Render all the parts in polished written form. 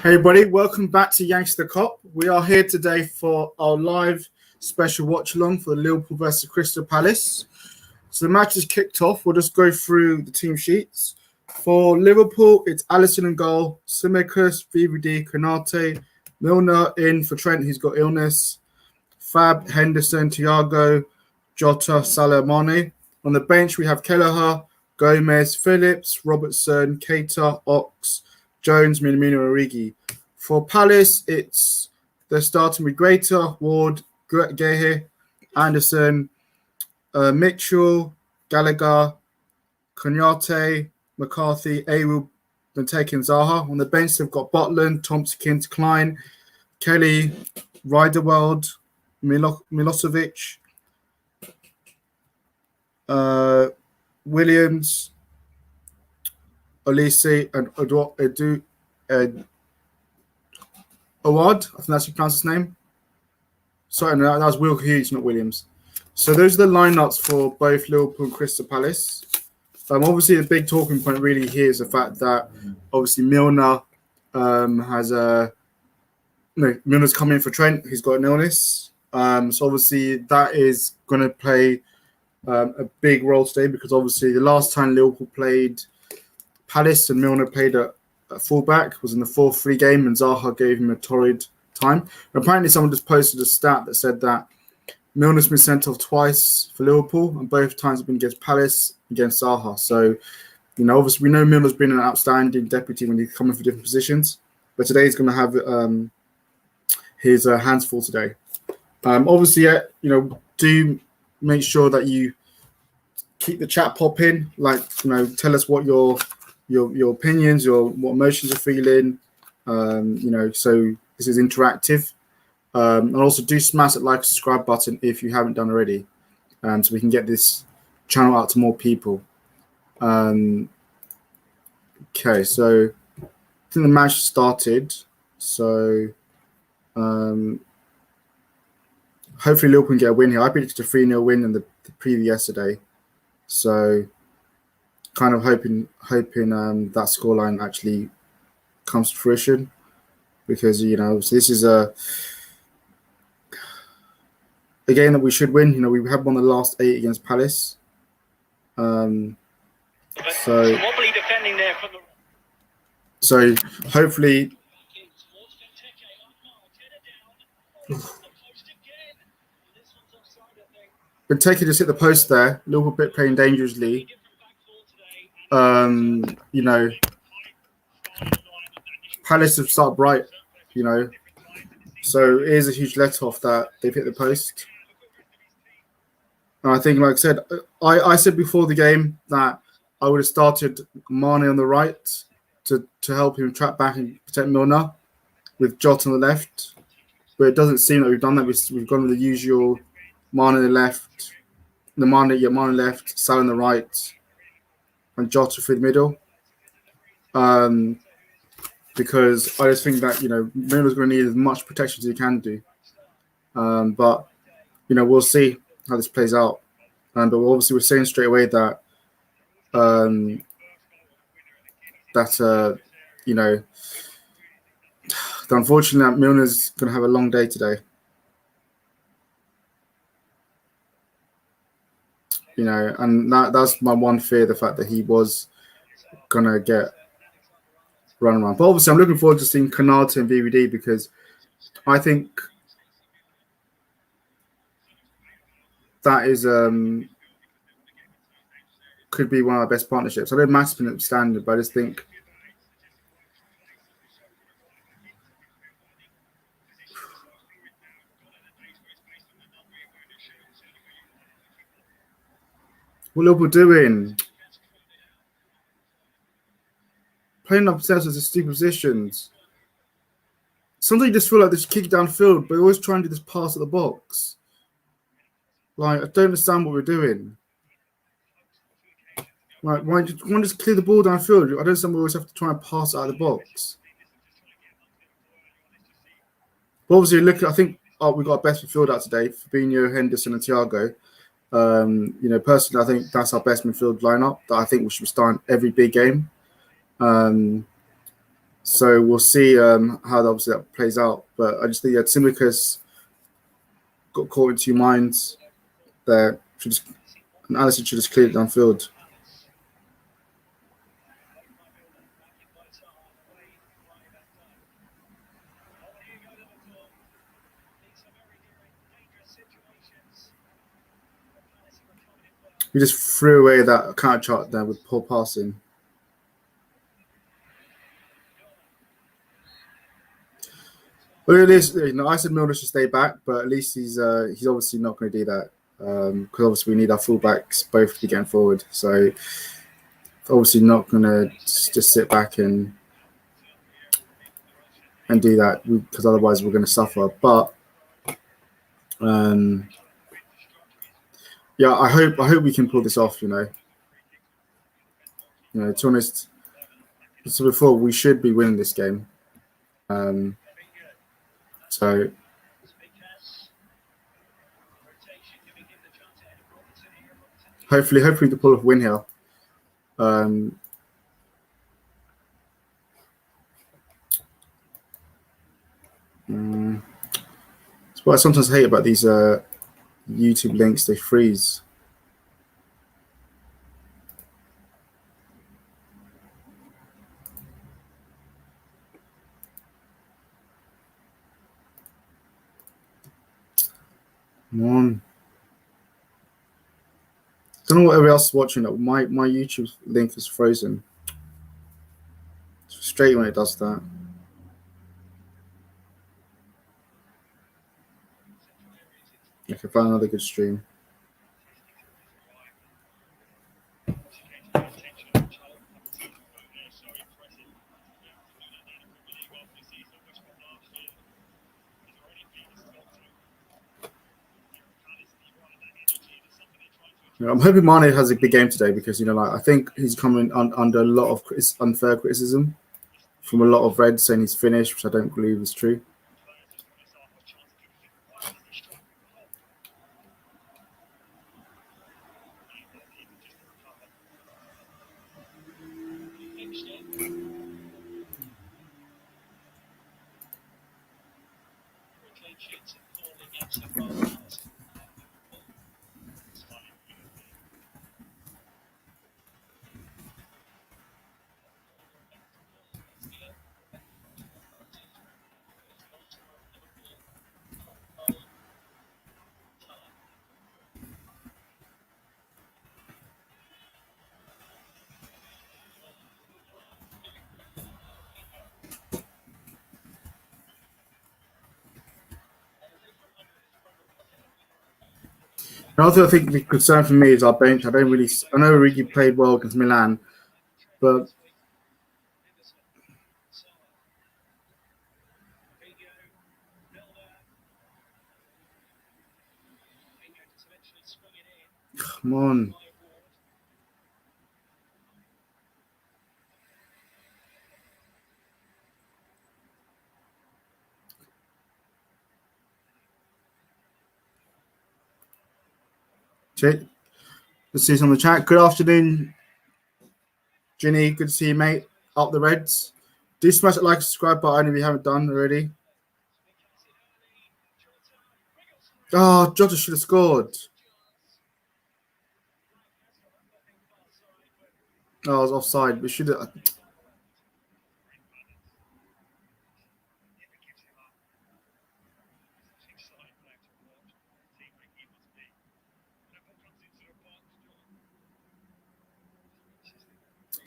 Hey everybody, welcome back to Yanks the Cop. We are here today for our live special watch along for the Liverpool versus Crystal Palace. So the match is kicked off. We'll just go through the team sheets. For Liverpool, it's Alisson in goal, Tsimikas, VVD, Konate, Milner in for Trent, he's got illness, Fab, Henderson, Thiago, Jota, Salah, Mane. On the bench, we have Kelleher, Gomez, Phillips, Robertson, Keita, Ox, Jones, Minamino, Origi. For Palace, they're starting with Greater, Ward, Gehe, Anderson, Mitchell, Gallagher, Kognate, McCarthy, Awu, Benteke, and Zaha. On the bench, they've got Butland, Thompson, Klein, Kelly, Riederwald, Milosevic, Williams, Olise, and Awad. I think that's how you pronounce his name. Sorry, no, that was Will Hughes, not Williams. So those are the lineups for both Liverpool and Crystal Palace. Obviously, the big talking point really here is the fact that obviously Milner Milner's coming in for Trent. He's got an illness. So obviously that is going to play a big role today because obviously the last time Liverpool played Palace and Milner played at fullback was in the 4-3 game and Zaha gave him a torrid time. Apparently someone just posted a stat that said that Milner's been sent off twice for Liverpool and both times have been against Palace, against Zaha. So, obviously we know Milner's been an outstanding deputy when he's coming for different positions, but today he's going to have his hands full today. Obviously, do make sure that you keep the chat popping. Tell us what your opinions, what emotions you're feeling. So this is interactive. And also do smash that like subscribe button if you haven't done already, so we can get this channel out to more people. Okay, so I think the match started. So hopefully Liverpool can get a win here. I predicted a 3-0 win in the preview yesterday. So kind of hoping that scoreline actually comes to fruition because, so this is a game that we should win. We have won the last 8 against Palace. So hopefully Benteke just hit the post there, a little bit playing dangerously. Palace have started bright, so it is a huge let-off that they've hit the post. And I think, like I said, I said before the game that I would have started Mane on the right to help him track back and protect Milner with Jota on the left. But it doesn't seem that we've done that. We've gone with the usual Mane on the left, Mane left, Salah on the right, and Jota through the middle. Because I just think that, Milner's going to need as much protection as he can do. But, we'll see how this plays out. But obviously we're saying straight away that, unfortunately that Milner's going to have a long day today. And that's my one fear, the fact that he was going to get run around. But obviously I'm looking forward to seeing Konate and VVD because I think that is could be one of our best partnerships. I know Matt's been outstanding, but I just think what are Liverpool doing? Playing up themselves as stupid positions. Sometimes you just feel like they just kick it downfield, but they always try and do this pass at the box. I don't understand what we're doing. Why don't you just clear the ball downfield? I don't understand we always have to try and pass it out of the box. But obviously, I think we got our best midfield out today: Fabinho, Henderson, and Thiago. Personally, I think that's our best midfield lineup that I think we should be starting every big game. So we'll see how obviously that plays out. But I just think Tsimikas got caught in two minds there. And Allison should just clear it downfield. We just threw away that counter chart there with poor passing. But it is, I said Milner should stay back, but at least he's obviously not going to do that because obviously we need our fullbacks both to be getting forward. So obviously not going to just sit back and do that because otherwise we're going to suffer. But yeah, I hope we can pull this off. To be honest, so before we should be winning this game. So hopefully to pull off a win here. It's what I sometimes hate about these YouTube links, they freeze. Come on. I don't know what everyone else is watching. My YouTube link is frozen. It's frustrating when it does that. I can find another good stream. I'm hoping Mane has a big game today because I think he's coming under a lot of unfair criticism from a lot of Reds saying he's finished, which I don't believe is true. Another I think the concern for me is our bench. I know Origi played well against Milan, but come on. Let's see this on the chat. Good afternoon, Ginny. Good to see you, mate. Up the Reds. Do smash that like, subscribe button if you haven't done already. Oh, Jota should have scored. Oh, I was offside. We should have.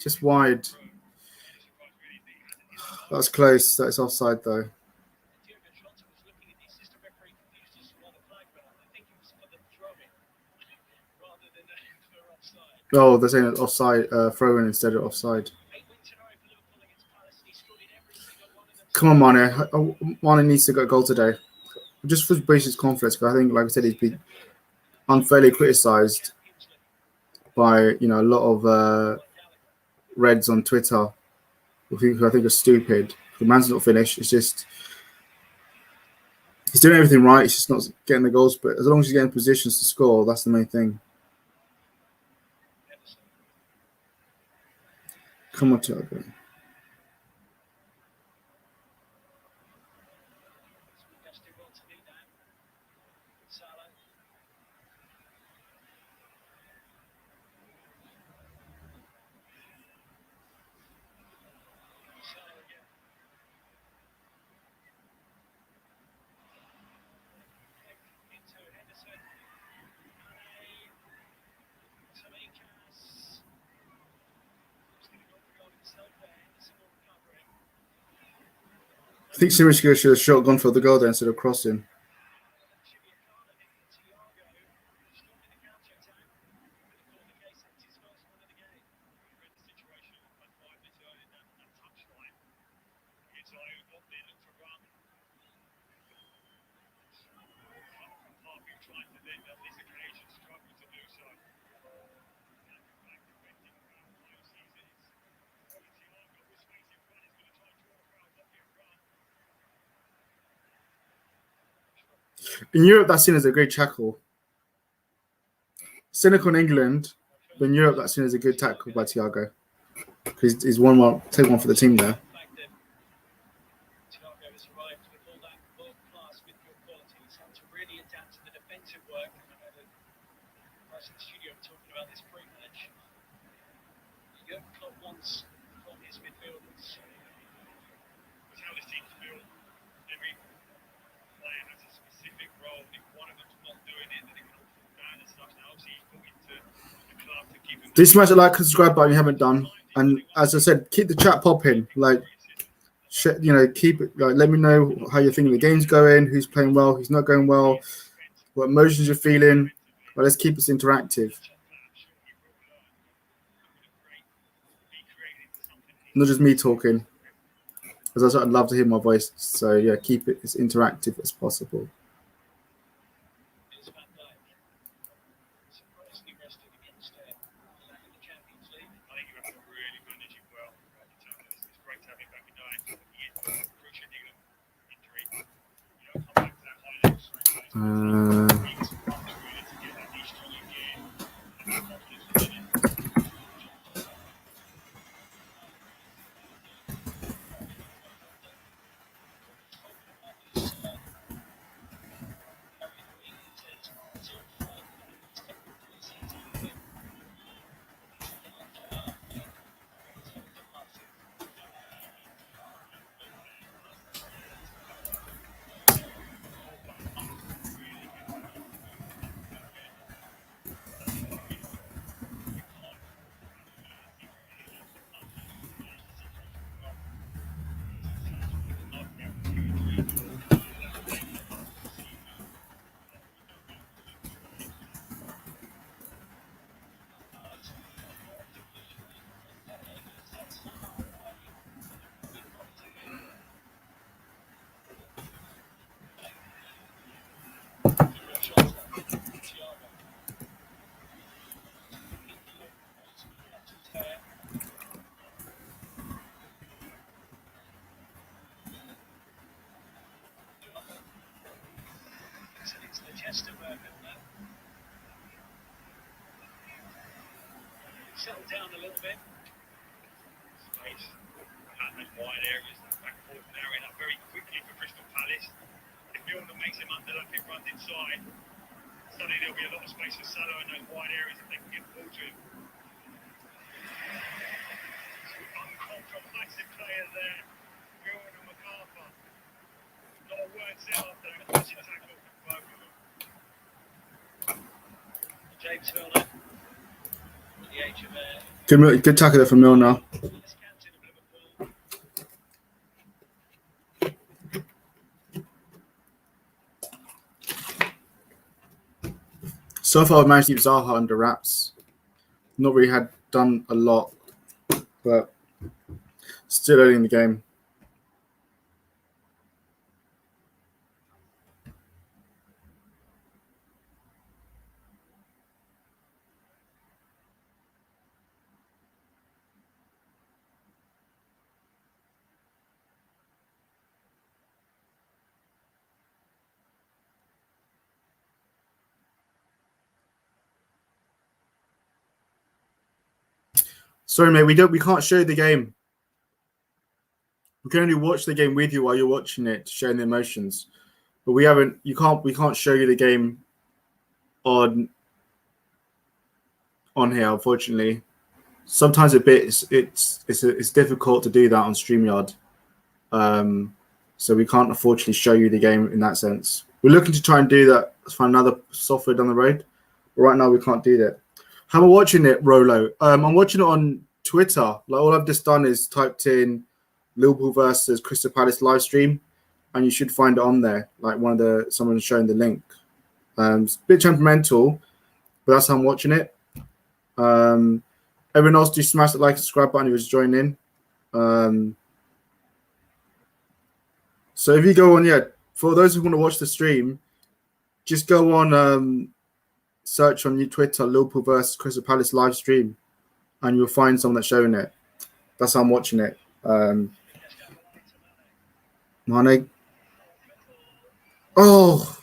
Just wide. That's close. That's offside though. Oh, they're saying offside, throw-in instead of offside. Come on, Mane. Mane needs to get a goal today. Just for British confidence, because I think, like I said, he's been unfairly criticised by a lot of Reds on Twitter, who I think are stupid. The man's not finished. It's just he's doing everything right. He's just not getting the goals. But as long as he's getting positions to score, that's the main thing. Come on, Thiago. I think Sirius should have shotgun for the goal there instead of crossing. In Europe, that's seen as a great tackle. Cynical in England, but in Europe, that's seen as a good tackle by Thiago. Because he's take one for the team there. This match, like, subscribe button you haven't done, and as I said, keep the chat popping. Like, keep it. Like, let me know how you're thinking the game's going, who's playing well, who's not going well, what emotions you're feeling. But let's keep this interactive. Not just me talking. As I said, I'd love to hear my voice. So yeah, keep it as interactive as possible. Settle down a little bit. Space. Patton wide areas. Back and forth narrowing up very quickly for Crystal Palace. If Milner makes him underlap, it runs inside. Suddenly there'll be a lot of space for Salah in those wide areas if they can get the ball to him. Uncompromising player there. Milner and MacArthur. Not a word said after that. Touching tackle from both of them. James Milner. Good tackle there from Milner. So far, I've managed to keep Zaha under wraps. Not really had done a lot, but still early in the game. Sorry, mate. We can't show the game. We can only watch the game with you while you're watching it, showing the emotions. but we haven't. We can't show you the game on here, unfortunately. Sometimes it's difficult to do that on StreamYard. So we can't unfortunately show you the game in that sense. We're looking to try and do that for another software down the road, but right now we can't do that. How am I watching it, Rolo? I'm watching it on Twitter. Like all I've just done is typed in Liverpool versus Crystal Palace live stream, and you should find it on there. Like someone's showing the link. It's a bit temperamental, but that's how I'm watching it. Everyone else, do smash the like and subscribe button if you're just joining in. So if you go on, for those who want to watch the stream, just go on, search on your Twitter, Liverpool versus Crystal Palace live stream, and you'll find someone that's showing it. That's how I'm watching it. Mane. Oh,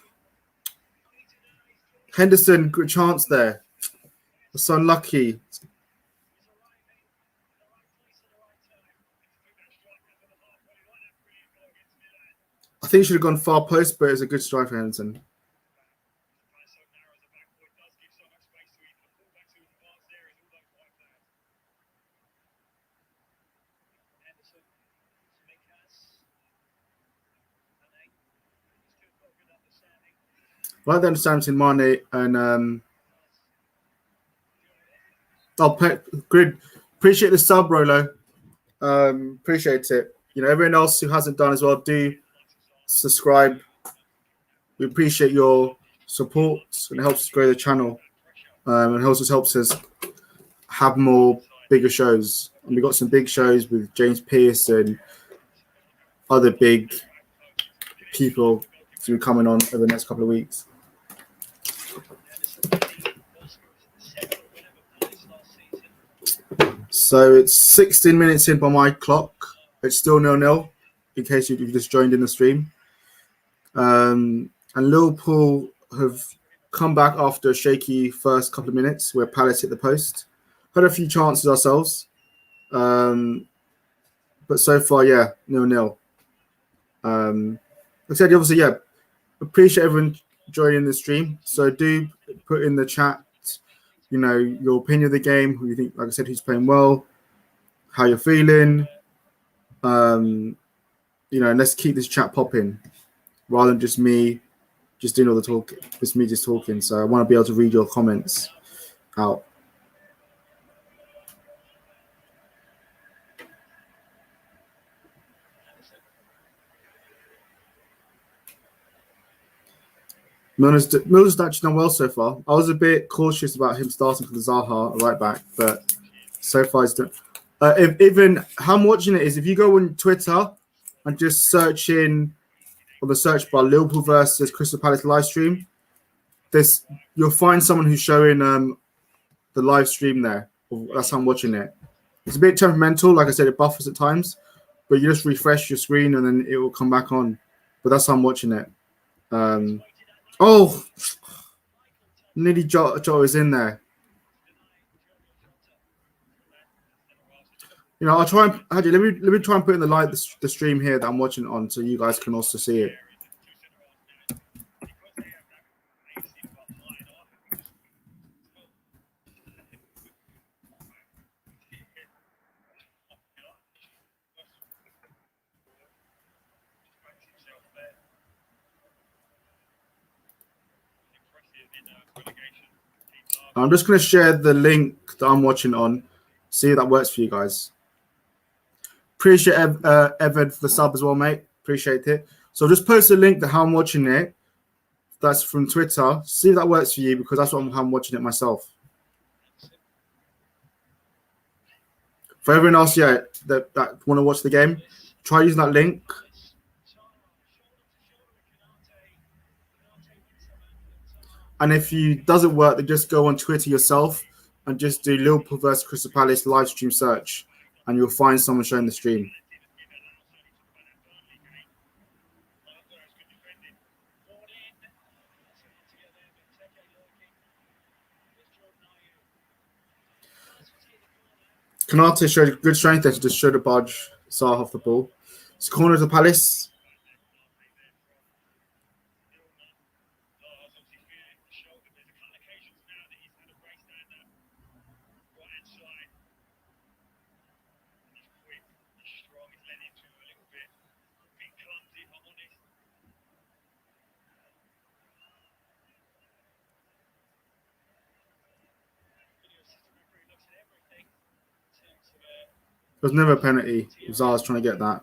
Henderson, good chance there. That's unlucky. I think he should have gone far post, but it's a good strike for Henderson. I like the understanding Mane and Grid. Appreciate the sub, Rolo. Appreciate it. You know, everyone else who hasn't done as well, do subscribe. We appreciate your support, and it helps us grow the channel. And it also helps us have more bigger shows. And we got some big shows with James Pearce and other big people to be coming on over the next couple of weeks. So it's 16 minutes in by my clock. It's still 0-0, in case you've just joined in the stream. And Liverpool have come back after a shaky first couple of minutes where Palace hit the post. Had a few chances ourselves. But so far, 0-0. Like I said, obviously, appreciate everyone joining the stream. So do put in the chat, you know, your opinion of the game, who you think, like I said, who's playing well, how you're feeling. You know, and let's keep this chat popping rather than just me just doing all the talk, just me just talking. So I want to be able to read your comments out. Milner's actually done well so far. I was a bit cautious about him starting for the Zaha right back, but so far he's done. Even how I'm watching it is if you go on Twitter and just search in on the search bar Liverpool versus Crystal Palace live stream, you'll find someone who's showing the live stream there. That's how I'm watching it. It's a bit temperamental, like I said, it buffers at times, but you just refresh your screen and then it will come back on. But that's how I'm watching it. Nearly Jota is in there. You know, I'll try and let me try and put in the stream here that I'm watching on, so you guys can also see it. I'm just going to share the link that I'm watching on. See if that works for you guys. Appreciate Evan for the sub as well, mate. Appreciate it. So just post a link to how I'm watching it. That's from Twitter. See if that works for you, because that's how I'm watching it myself. For everyone else, that want to watch the game, try using that link. And if it doesn't work, then just go on Twitter yourself and just do Liverpool versus Crystal Palace live stream search, and you'll find someone showing the stream. Kanate showed good strength there to just show the budge Zaha off the ball. It's corner of the Palace. was never a penalty. Zaha's trying to get that.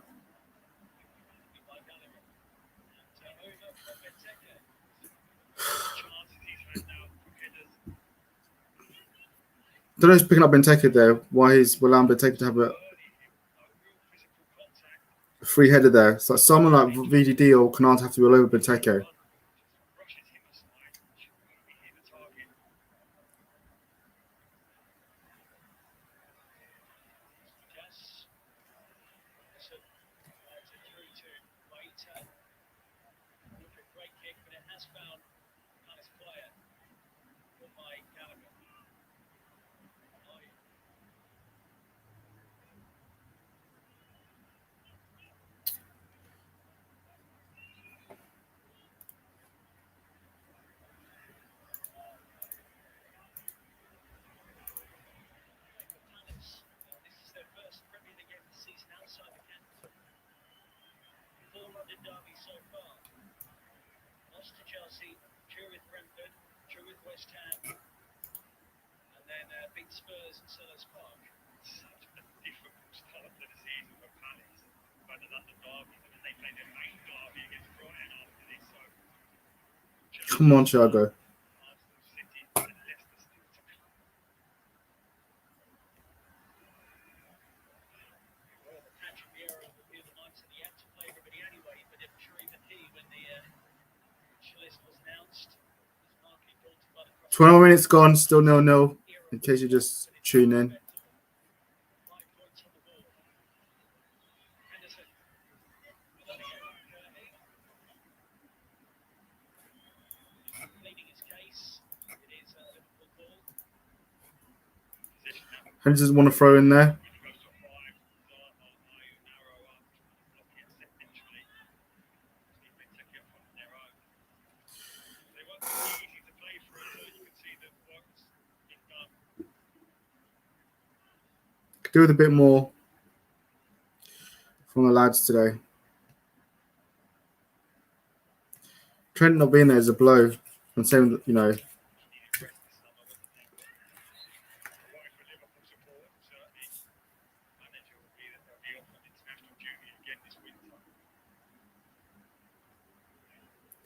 Don't know who's picking up Benteke there. Why he's allowing Benteke to have a free header there. So someone like VDD or Canard have to be all over Benteke. Come on, Thiago. "20 minutes gone, still 0-0. In case you just tune in. Henderson want to throw in there. Could do with a bit more from the lads today. Trent not being there is a blow. And same, you know.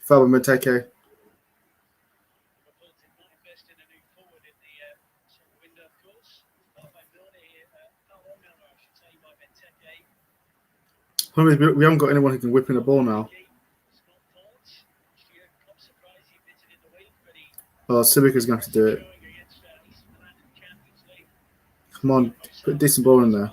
Foul with Benteke. We haven't got anyone who can whip in the ball now. Oh, Civica's going to have to do it. Come on, put a decent ball in there.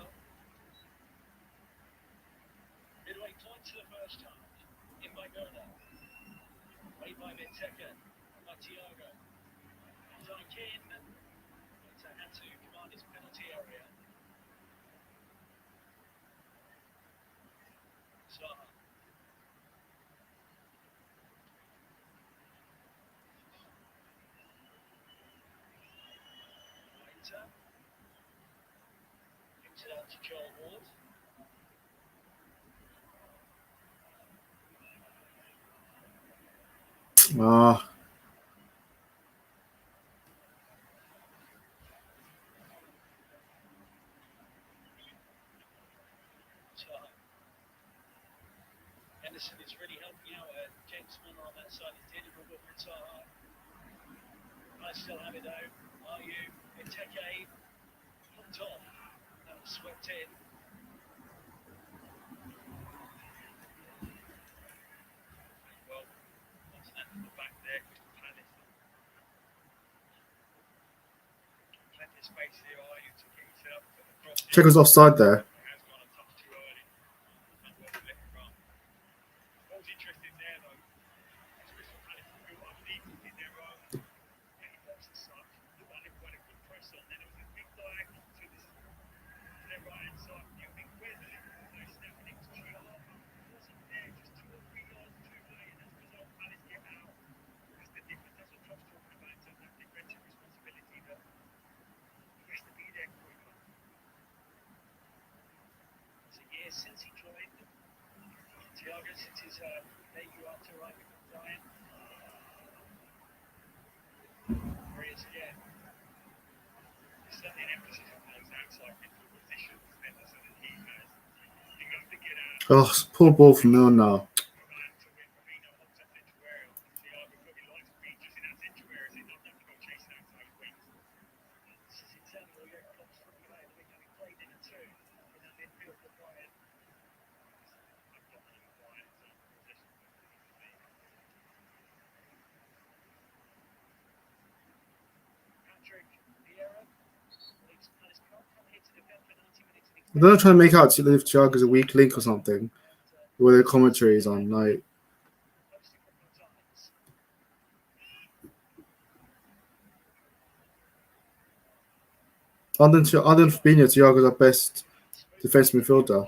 Ah. Henderson is really helping out James Milner on that side. He's dealing with Zaha. I still have it though. Are you? Benteke on top. That was swept in. Well, what's that from the back there? Crystal Palace. Plenty of space here. Are you? Took it himself. Check was offside there. Since he joined, Thiago, since his debut after arriving from Brian, where he is again. There's certainly an emphasis on those outside midfield positions. Henderson and Oh, poor ball from Milner. They're trying to make out to if Thiago's a weak link or something. Where the commentary is on, like. Other than Fabinho, Thiago's our best defensive midfielder.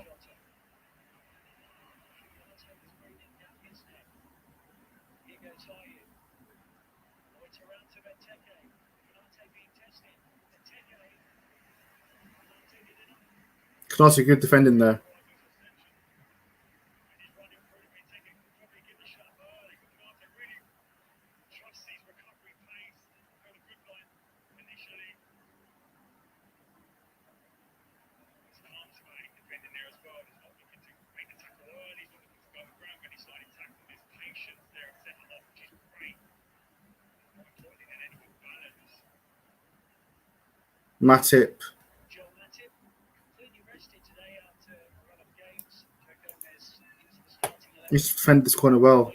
Canate good defending there. Matip. He's defended this corner well.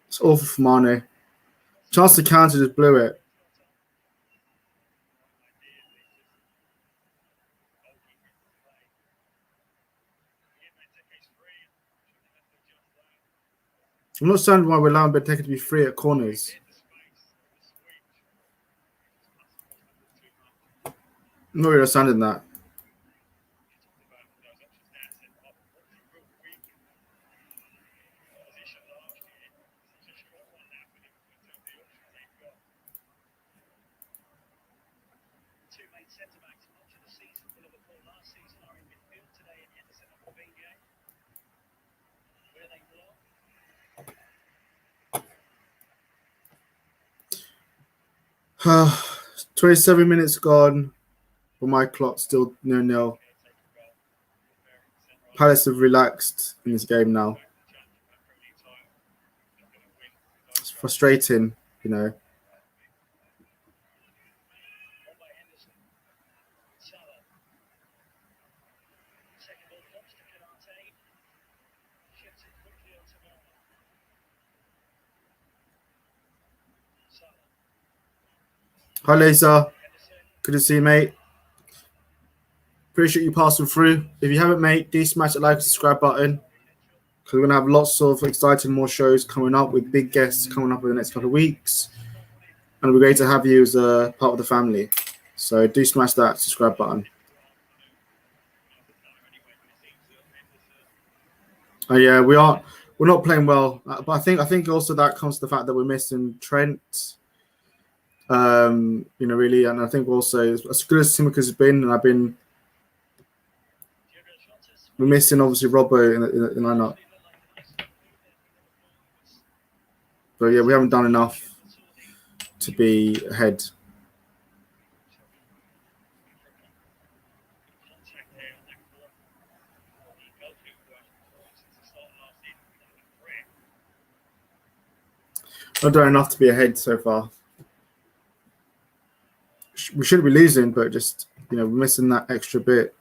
It's awful for Mane. Chance to counter, just blew it. I'm not understanding why we're allowing Benteke to be free at corners. I'm not really understanding that. Uh, 27 minutes gone, but my clock still 0-0. Palace have relaxed in this game now. It's frustrating, you know. Hi, Lisa. Good to see you, mate. Appreciate you passing through. If you haven't, mate, do smash the like and subscribe button. Because we're going to have lots of exciting more shows coming up with big guests coming up in the next couple of weeks. And we're going to have you as a part of the family. So do smash that subscribe button. Oh yeah, we're not playing well. But I think also that comes to the fact that we're missing Trent. Really, and I think also as good as Timothy has been, and we're missing obviously Robbo in the lineup. But yeah, we haven't done enough to be ahead. Not done enough to be ahead so far. We shouldn't be losing, but just we're missing that extra bit.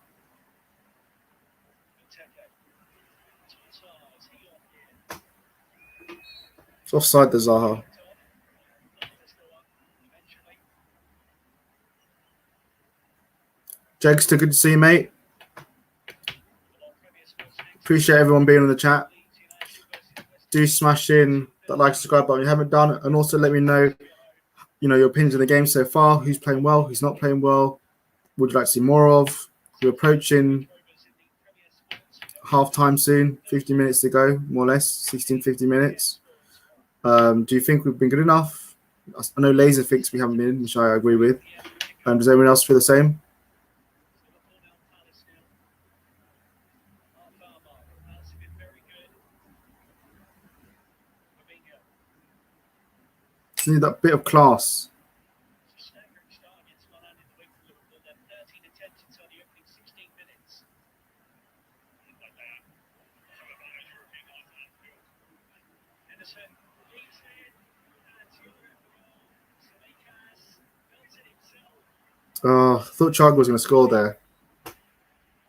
It's offside the Zaha. Jagster, good to see you, mate. Appreciate everyone being on the chat. Do smash in that like subscribe button if you haven't done it, and also let me know, your opinions on the game so far. Who's playing well? Who's not playing well? Would you like to see more of? We're approaching half time soon. 50 minutes to go, more or less. 15 minutes. Do you think we've been good enough? I know Laser thinks we haven't been, which I agree with. Does anyone else feel the same? Just need that bit of class. It's a staggering start against Man United in the week for Liverpool. They're 13 attempts inside the opening 16 minutes. Like that. Some of those European nights at Anfield. Henderson leads it. And Thiago Salikas built it himself. Oh, I thought Thiago was going to score there.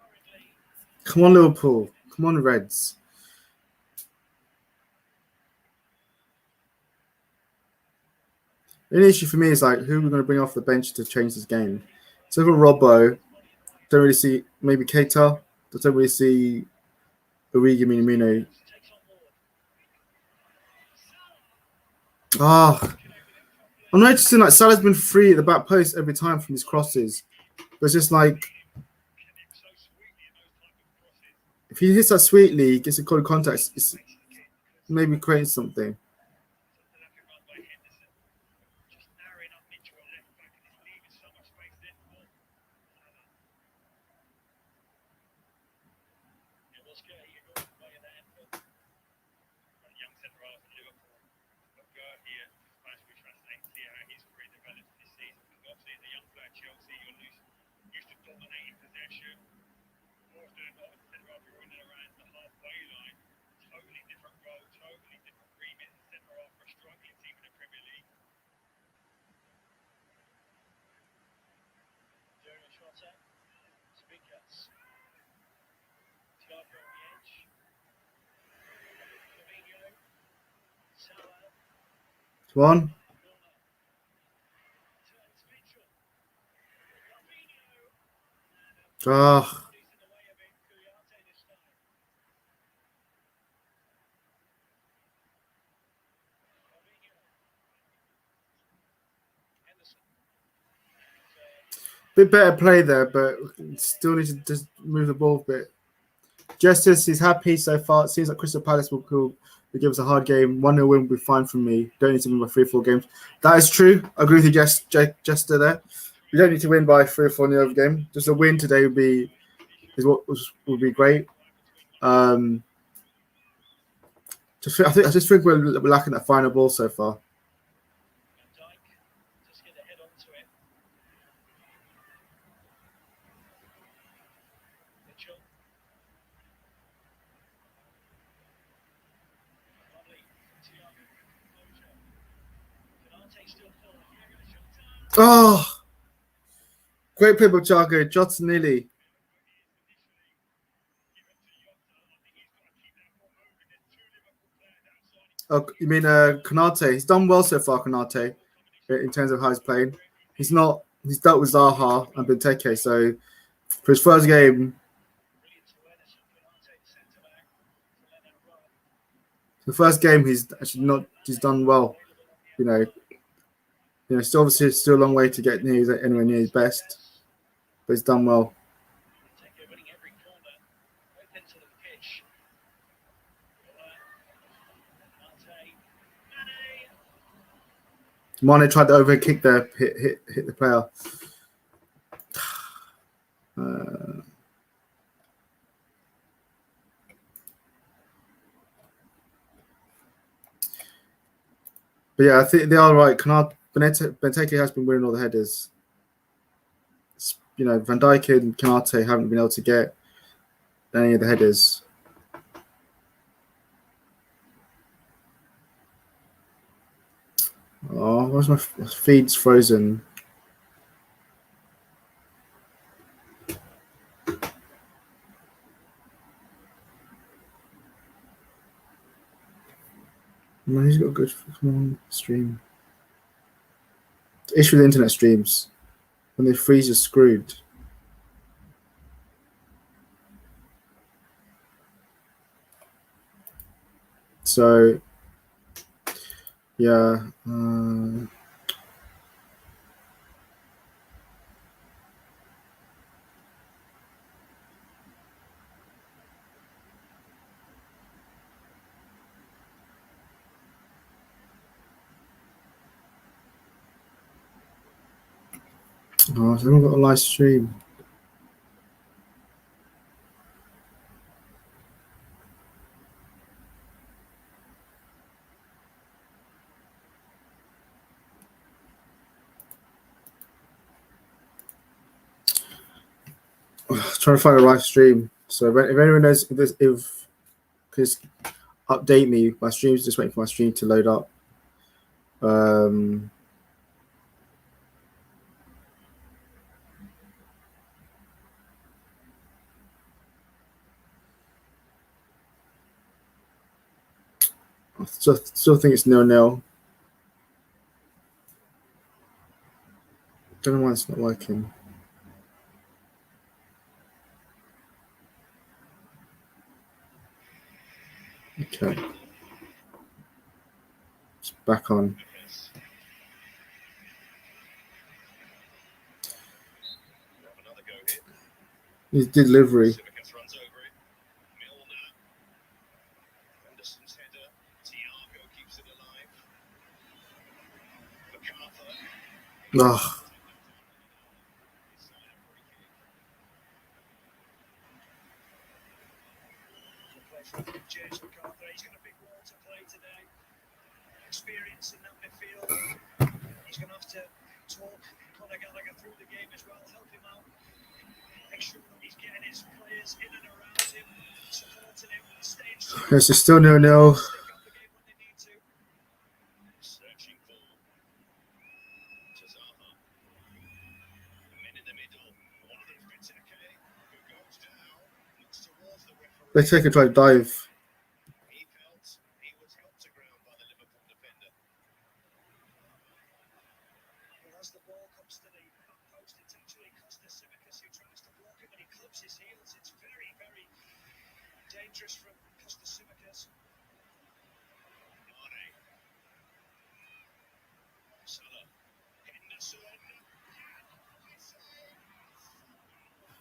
Hurriedly. Come on, Liverpool. Come on, Reds. The only issue for me is like, who are we going to bring off the bench to change this game? So for Robbo, don't really see, maybe Keita. Don't really see Origi Minamino. Takes on board. Ah, I'm noticing like Salah's been free at the back post every time from his crosses. But it's just like, So sweetly in those type of crosses. if he hits that sweetly, gets a close contact, it's maybe creating something. Something like a run by Henderson. Just narrowing up Mitchell at left back and he's leaving so much space there for Salah. It was good. You go away at the Anfield. A young centre half in Liverpool. But here, Spanish we translate, see how his career develops this season. Because obviously as a young player at Chelsea, you're used to dominating possession. More often than not, centre half you're in and around the halfway line. Totally different role, totally different remit as centre half for a struggling team in the Premier League. Jurgen Trotter, Speakers, Thiago on the edge, Fabinho, Salah, Come on. Milner, turns Mitchell, Fabinho, Ah, he's in the way of it, Kouyaté this time. Fabinho, Henderson, bit better play there, but still need to just move the ball a bit. Justice, he's happy so far. It seems like Crystal Palace will give us a hard game. 1-0 win will be fine for me. Don't need to win by 3-4 games. That is true. I agree with you, Jester there. We don't need to win by 3-4 in the other game. Just a win today would be great. I just think we're lacking that final ball so far. Van Dijk, just get a head onto it. Mitchell. Lovely. Thiago. Closure. Kouyaté still falling. Diego Jota. Oh, great play by Thiago. Jota nearly. Oh, you mean Konate? He's done well so far, Konate, in terms of how he's playing. He's dealt with Zaha and Benteke, so for his first game, he's actually not. He's done well. Still obviously still a long way to get anywhere near his best, but he's done well. Winning every corner, open to the pitch. Mane tried to overkick there, hit the player. But yeah, I think they are right. Benteke has been winning all the headers. Van Dijk and Konate haven't been able to get any of the headers. Oh, where's my feed's frozen? Man, he's got a good stream. The issue with internet streams, when they freeze, you're screwed. So, yeah. Oh, I've got a live stream. Trying to find a live stream. So if anyone knows if just update me. My stream's just waiting for my stream to load up. I still think it's 0-0. Don't know why it's not working. Okay. It's back on. His delivery. Ugh. James McArthur, he's got a big role to play today. Experience in that midfield. He's going to have to talk Conor Gallagher through the game as well, help him out. Make sure that he's getting his players in and around him, supporting him, staying strong. This is still 0-0. They take a try to dive. He felt he was helped to ground by the Liverpool defender. Well, as the ball comes to the post, it's actually Costa Simicas who tries to block him and he clips his heels. It's very, very dangerous from Costa Simicas. Salah, Henderson.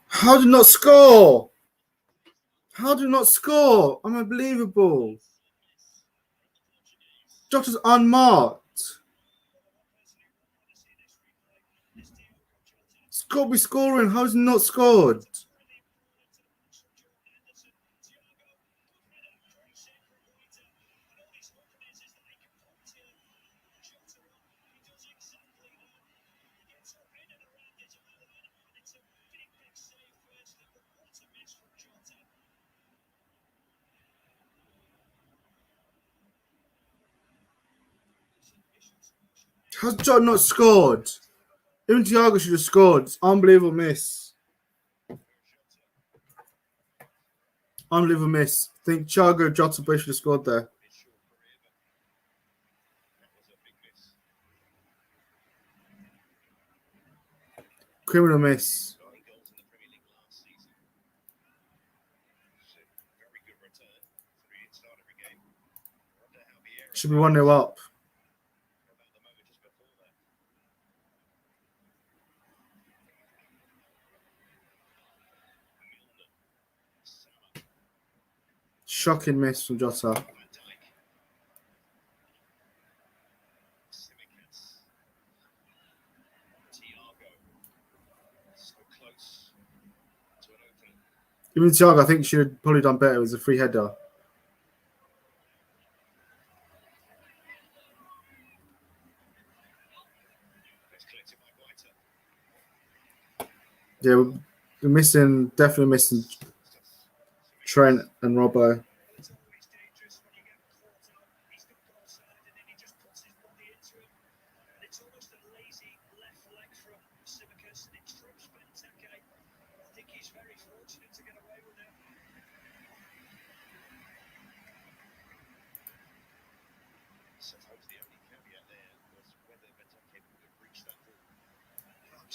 How did not score? How did not score? Unbelievable. Jota's unmarked. It's got to be scoring. How has he not scored? How's Jota not scored? Even Thiago should have scored. It's unbelievable miss. Unbelievable miss. I think Thiago, Jota both should have scored there. Criminal miss. Should be 1-0 up. Shocking miss from Jota. Even Thiago, I think should have probably done better. It was a free header. Yeah, we're missing, definitely missing Trent and Robbo.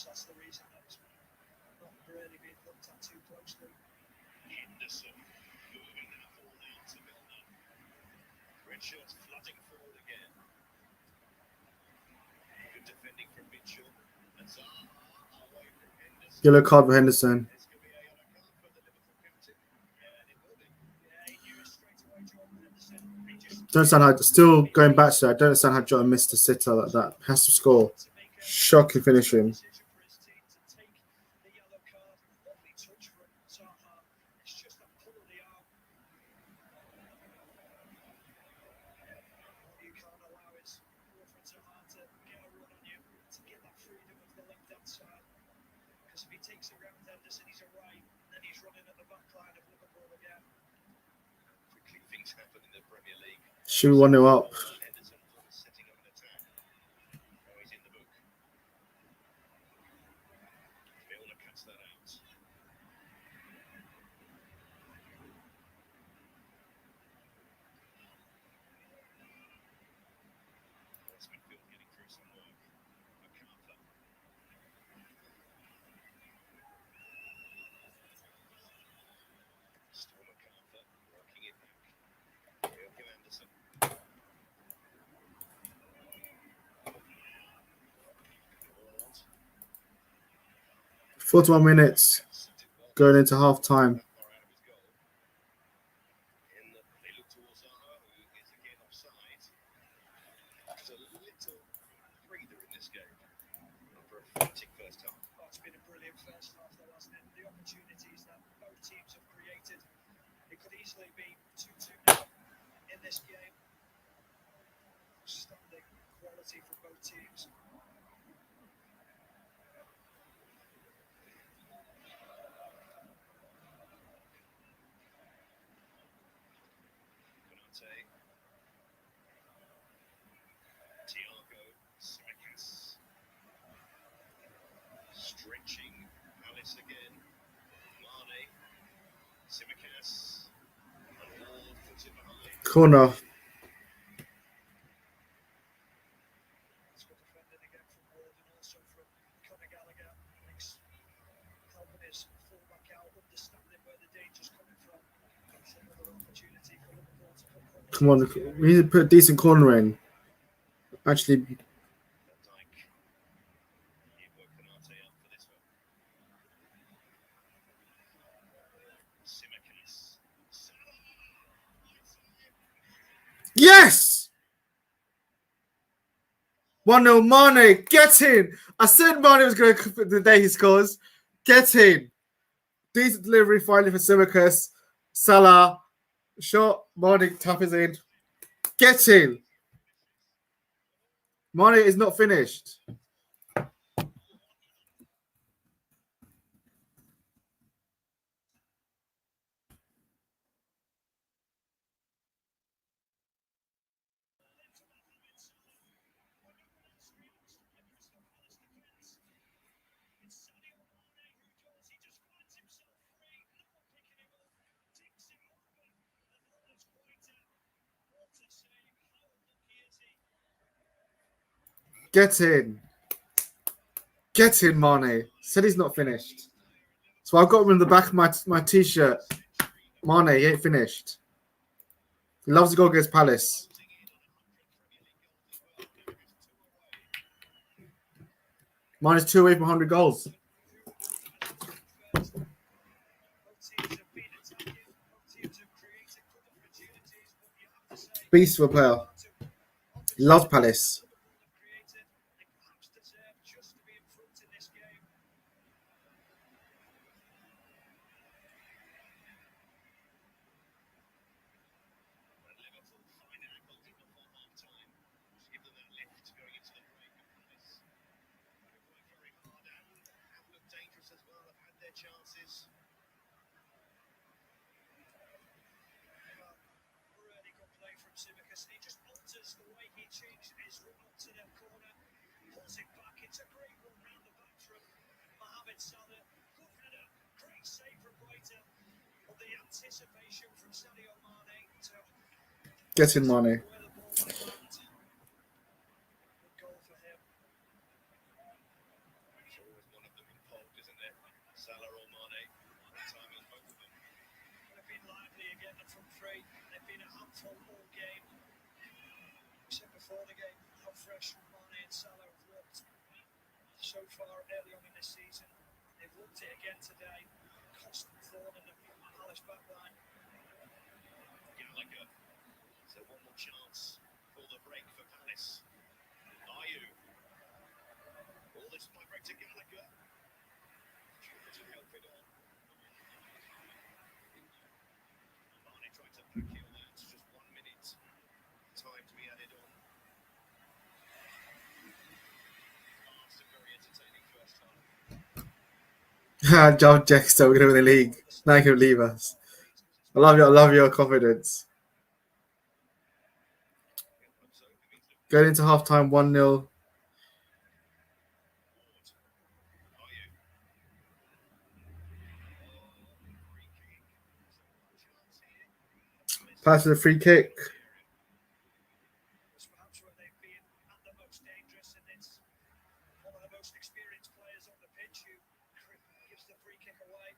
That's the reason that was not really being looked at too closely. Henderson moving that ball down to Milner. Richards flooding forward again. Good defending from Mitchell. And Zaha away from Henderson. Yellow card for Henderson. This could be a yellow card for the Liverpool captain. Yeah, and it will be. Yeah, he knew it straight away, Jordan Henderson. Don't understand how, still going back to that, I don't understand how Jota missed a sitter like that. Has to score. Shocking finishing. He takes it round Henderson, he's away, and then he's running at the back line of Liverpool again. Quickly things happen in the Premier League. Should we 1-0 up? Henderson setting up an attack. Now he's in the book. Milner cuts that out. West midfield getting through some work. MacArthur. Still MacArthur working it back. Joachim Anderson. 41 minutes going into half time. It's been a brilliant first half, though, hasn't it? The opportunities that both teams have created. It could easily be 2-2 now in this game. Standing quality for both teams. Thiago Simicas. Stretching Palace again. Mane. Simicas. And Ward puts it behind. Corner. It's good defending again from Ward and also from Conor Gallagher. Helping his fullback out, understanding where the danger's coming from. It's another opportunity for Liverpool to put. Come on, we need to put a decent corner in. Actually, yes! 1-0 Mane, get in! I said Mane was going to the day he scores. Get in. Decent delivery finally for Simicas. Salah, shot, Mane tap is in. Get in. Mane is not finished. Get in. Get in, Mane. Said he's not finished. So I've got him in the back of my t-shirt. Mane, he ain't finished. He loves to go against Palace. Minus 2 away from 100 goals. Beast of a player. He loves Palace. Chances. Really good play from Simicas. He just alters the way he changed his run up to the corner, pulls it back. It's a great run round the back from Mohamed Salah. Good header, great save from Brighton. But the anticipation from Sadio Mane to get in, Mane. Good goal for him. There's always one of them involved, isn't there? Salah or Mane. Time on both of them. They've been lively again at front three. They've been a handful all game. We said before the game how fresh Mane and Salah have looked so far early on in this season. They've looked it again today. Constant thorn in the Palace backline. Gallagher. So one more chance for the break for Palace. Are you? All this might break to Gallagher. To help it on. Mane tried to back heel that. Just 1 minute. Time to be added on. It's a very entertaining first half. Joe Jexter, we're gonna win the league. Now you can leave us. I love your confidence. Going into halftime 1-0. Pass to the free kick. Perhaps where they've been at the most dangerous, and it's one of the most experienced players on the pitch who gives the free kick away.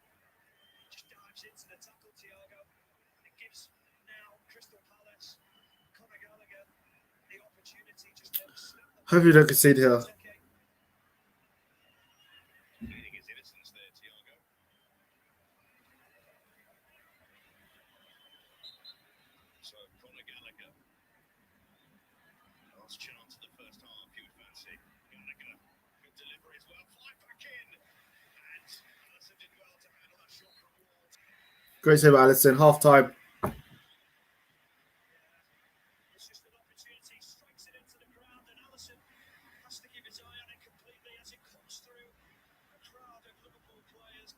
Just dives into the tackle, Thiago. It gives now Crystal Palace, Conor Gallagher, the opportunity just to snap the Hope you don't concede here. pleading his innocence there, Thiago. So Conor Gallagher. Last chance of the first half, you would fancy. Gallagher could deliver as well. Fly back in. And Alisson did well to handle that shot from Ward. Great save, Alisson. Halftime. It's just an opportunity. Strikes it into the ground, and Alisson has to keep his eye on it completely as it comes through a crowd of Liverpool players.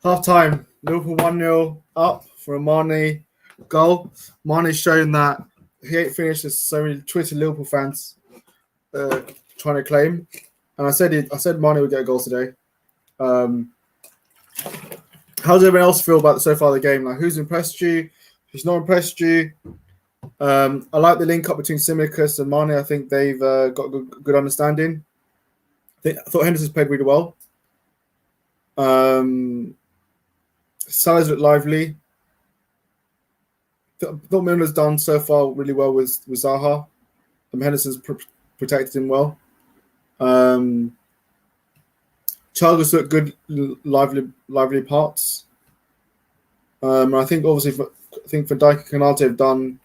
Halftime. Liverpool 1-0 up for a Mane goal. Mane's shown that he ain't finished as so many Twitter Liverpool fans trying to claim. And I said Mane would get a goal today. How does everyone else feel about so far the game? Like, who's impressed you? Who's not impressed you? I like the link up between Tsimikas and Mane. I think they've got a good understanding. I thought Henderson's played really well. Salah's looked lively. I thought Milner's done so far really well with Zaha. Henderson's protected him well. Charles looked good, lively parts. I think obviously Van Dijk and Kanate have done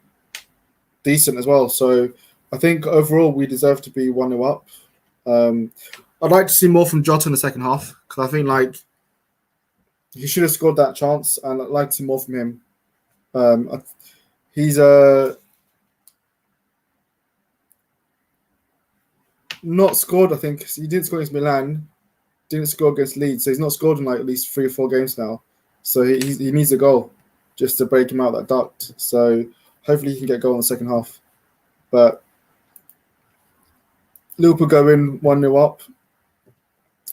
decent as well. So I think overall we deserve to be 1-0 up. I'd like to see more from Jota in the second half because I think like he should have scored that chance, and I'd like to see more from him. He's not scored. I think he didn't score against Milan, didn't score against Leeds, so he's not scored in like at least 3 or 4 games now. So he needs a goal just to break him out that duct. So hopefully he can get a goal in the second half. But Liverpool go in 1-0 up,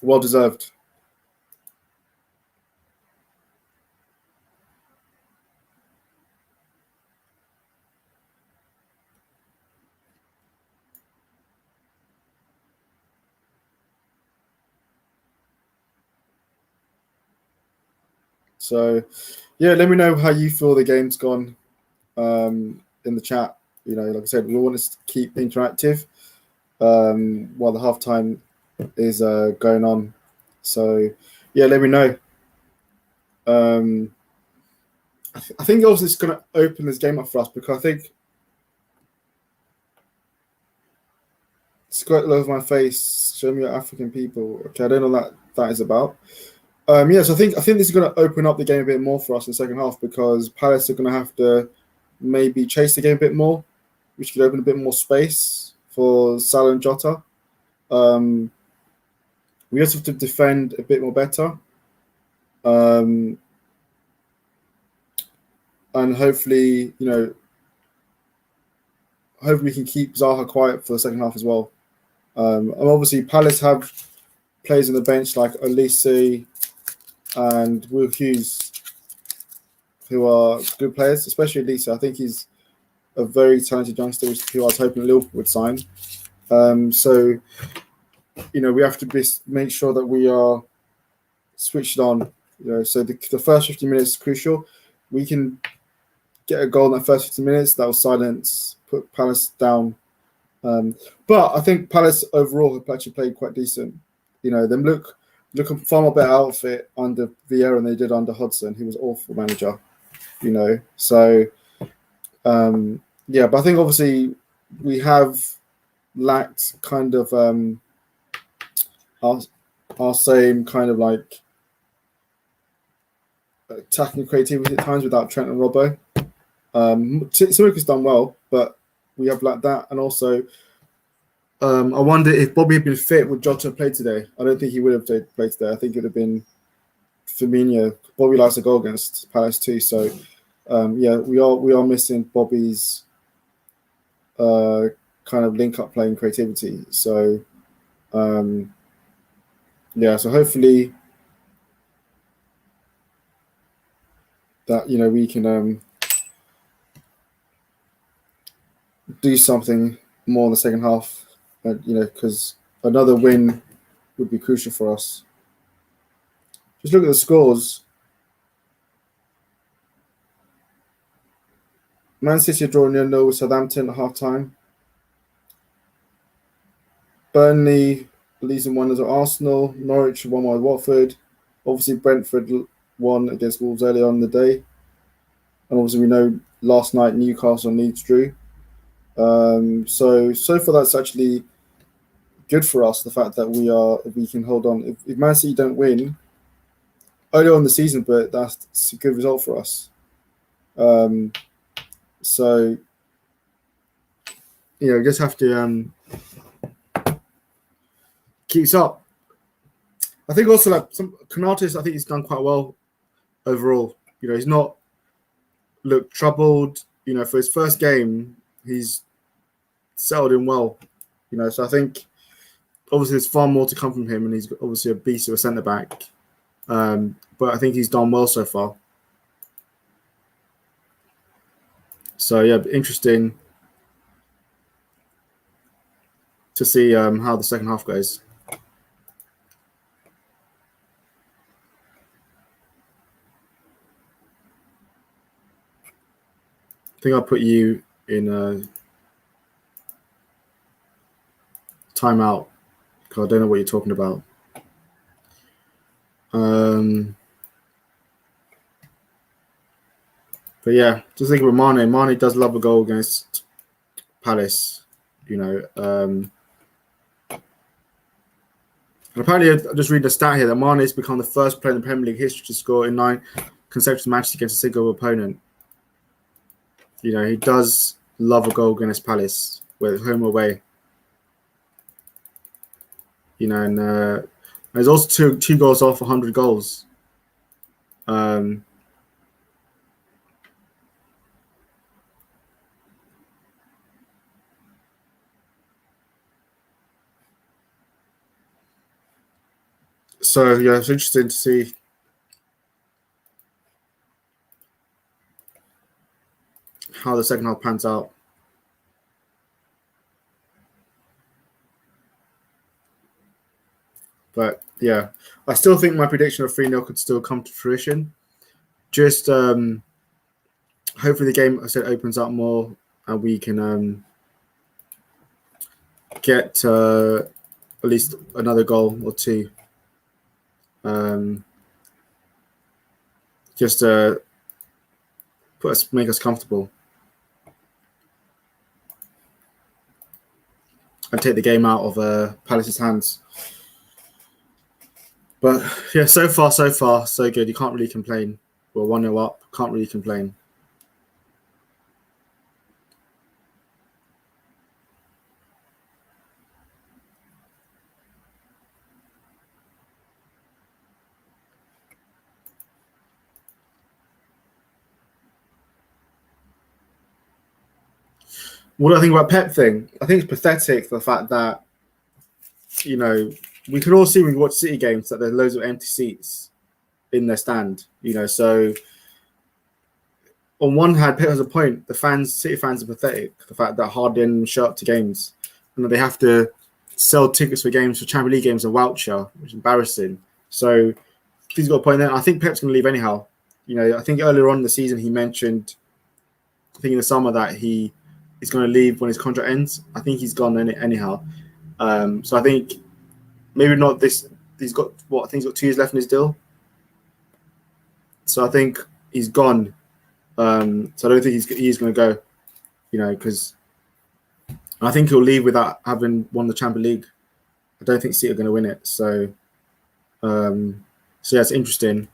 well deserved. So, yeah, let me know how you feel the game's gone in the chat. You know, like I said, we want to keep interactive while the halftime is going on. So, yeah, let me know. I think also it's going to open this game up for us because I think squirt all over my face. Show me your African people. Okay, I don't know what that is about. So I think this is going to open up the game a bit more for us in the second half because Palace are going to have to maybe chase the game a bit more, which could open a bit more space for Salah and Jota. We also have to defend a bit more better. And hopefully, hopefully we can keep Zaha quiet for the second half as well. And obviously Palace have players on the bench like Olise and Will Hughes, who are good players, especially Olise. I think he's a very talented youngster who I was hoping Liverpool would sign. So, we have to make sure that we are switched on. So the first 50 minutes is crucial. We can get a goal in that first 50 minutes. That will put Palace down. But I think Palace overall have actually played quite decent. Them look far more better outfit under Vieira than they did under Hodgson. He was awful manager. So but I think obviously we have lacked kind of our same kind of like attacking creativity at times without Trent and Robbo. Tsimikas done well, but we have lacked that. And also, I wonder if Bobby had been fit, would Jota have played today? I don't think he would have played today. I think it would have been Firmino. Bobby likes a goal against Palace too. So yeah, we are missing Bobby's kind of link up playing creativity. So yeah, so hopefully that we can do something more in the second half, because another win would be crucial for us. Just look at the scores. Man City drawing 0-0 with Southampton at half time. Burnley losing 1-0 to Arsenal. Norwich 1-1 with Watford. Obviously, Brentford won against Wolves earlier on in the day. And obviously, we know last night Newcastle and Leeds drew. So far, that's actually good for us. The fact that we can hold on. If Man City don't win early on in the season, but that's a good result for us. So just have to keep this up. I think also Konaté, I think he's done quite well overall. He's not looked troubled. For his first game, he's settled in well. So I think obviously there's far more to come from him, and he's obviously a beast of a centre back. But I think he's done well so far. So yeah, interesting to see how the second half goes. I think I'll put you in a timeout because I don't know what you're talking about. But yeah, just think of Mane. Mane does love a goal against Palace. And apparently, I just read the stat here that Mane has become the first player in the Premier League history to score in 9 consecutive matches against a single opponent. He does love a goal against Palace, whether it's home or away. And there's also two goals off 100 goals. So yeah, it's interesting to see how the second half pans out. But yeah, I still think my prediction of 3-0 could still come to fruition. Just hopefully the game, I said, opens up more and we can get at least another goal or two. Just make us comfortable and take the game out of Palace's hands. But yeah, so far, so good. You can't really complain. We're 1-0 up. Can't really complain. What do I think about Pep thing? I think it's pathetic, the fact that, we can all see when we watch City games that there's loads of empty seats in their stand. So on one hand, Pep has a point. City fans are pathetic. The fact that hardly anyone show up to games. And they have to sell tickets for Champions League games, a voucher, which is embarrassing. So he's got a point there. I think Pep's going to leave anyhow. I think earlier on in the season he mentioned, I think in the summer, that he is going to leave when his contract ends. I think he's gone anyhow. So I think maybe not this. He's got I think he's got 2 years left in his deal. So I think he's gone. So I don't think he's going to go. Because I think he'll leave without having won the Champions League. I don't think City are going to win it. So yeah, it's interesting.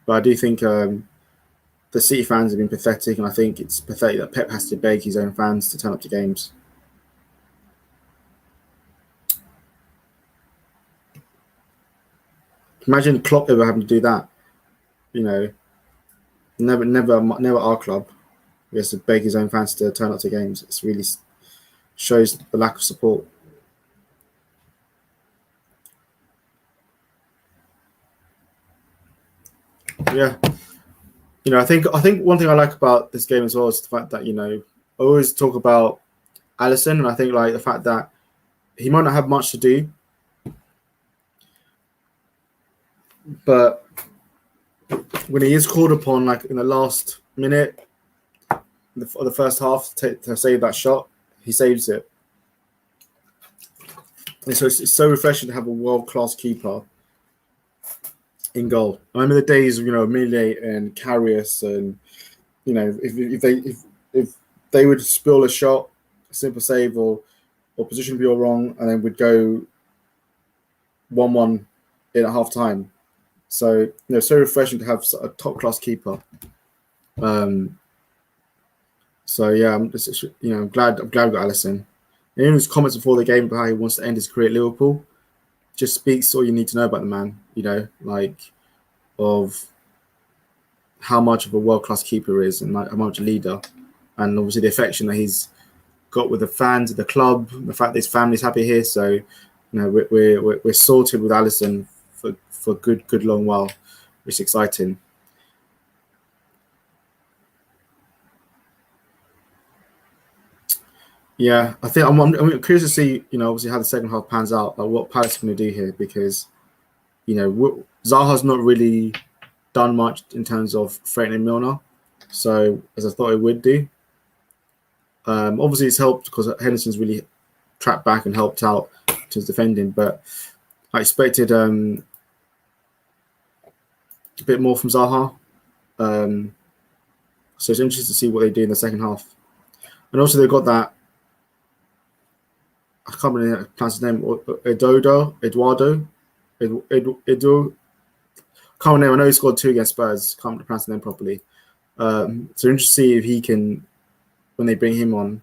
But I do think the City fans have been pathetic, and I think it's pathetic that Pep has to beg his own fans to turn up to games. Imagine Klopp ever having to do that. never our club. He has to beg his own fans to turn up to games. It's really shows the lack of support. Yeah, I think one thing I like about this game as well is the fact that I always talk about Alisson, and I think like the fact that he might not have much to do, but when he is called upon, like in the last minute of the first half to save that shot, he saves it. And so it's so refreshing to have a world-class keeper in goal. I remember the days of Mille and Karius, and if they would spill a shot, a simple save, or position be all wrong, and then would go 1-1 in at half time. So so refreshing to have a top class keeper. So yeah, I'm just I'm glad we got Alisson. And in his comments before the game about how he wants to end his career at Liverpool, just speaks all you need to know about the man. Like of how much of a world class keeper is, and like how much a leader, and obviously the affection that he's got with the fans of the club, the fact that his family's happy here. So we're sorted with Alisson for good long while, which is exciting. Yeah, I think I'm curious to see obviously how the second half pans out, like what Palace are going to do here, because Zaha's not really done much in terms of threatening Milner, so as I thought it would do. Obviously it's helped because Henderson's really trapped back and helped out to his defending, but I expected a bit more from Zaha. So it's interesting to see what they do in the second half. And also they've got that, I can't remember pronounce his name, Eduardo. Can't remember. I know he scored 2 against Spurs. Can't pronounce his name properly. So interesting to see if he can, when they bring him on.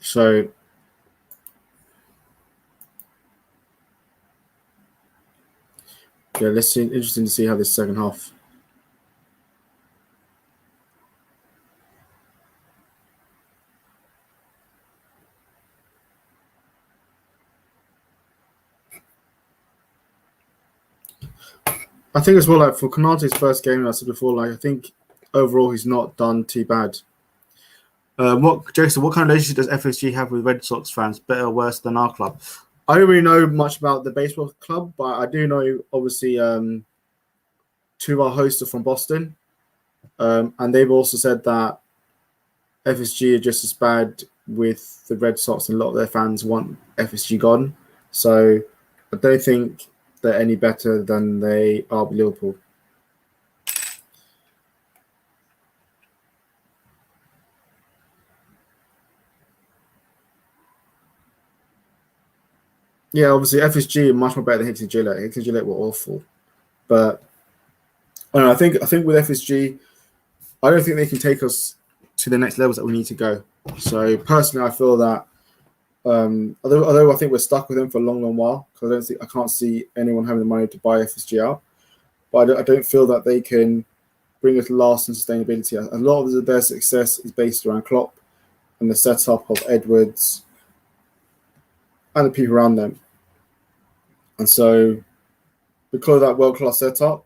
So yeah, let's see. Interesting to see how this second half. I think as well, like for Konate's first game, I said before, like I think overall he's not done too bad. Jason, what kind of relationship does FSG have with Red Sox fans? Better or worse than our club? I don't really know much about the baseball club, but I do know obviously 2 of our hosts are from Boston, and they've also said that FSG are just as bad with the Red Sox, and a lot of their fans want FSG gone. So I don't think they're any better than they are with Liverpool. Yeah, obviously FSG are much more better than Hicks and Gillett. Hicks and Gillett were awful, but I don't know, I think with FSG, I don't think they can take us to the next levels that we need to go. So personally, I feel that although I think we're stuck with them for a long while, because I can't see anyone having the money to buy FSG out, but I don't feel that they can bring us lasting sustainability. A lot of their success is based around Klopp and the setup of Edwards and the people around them. And so, because of that world-class setup,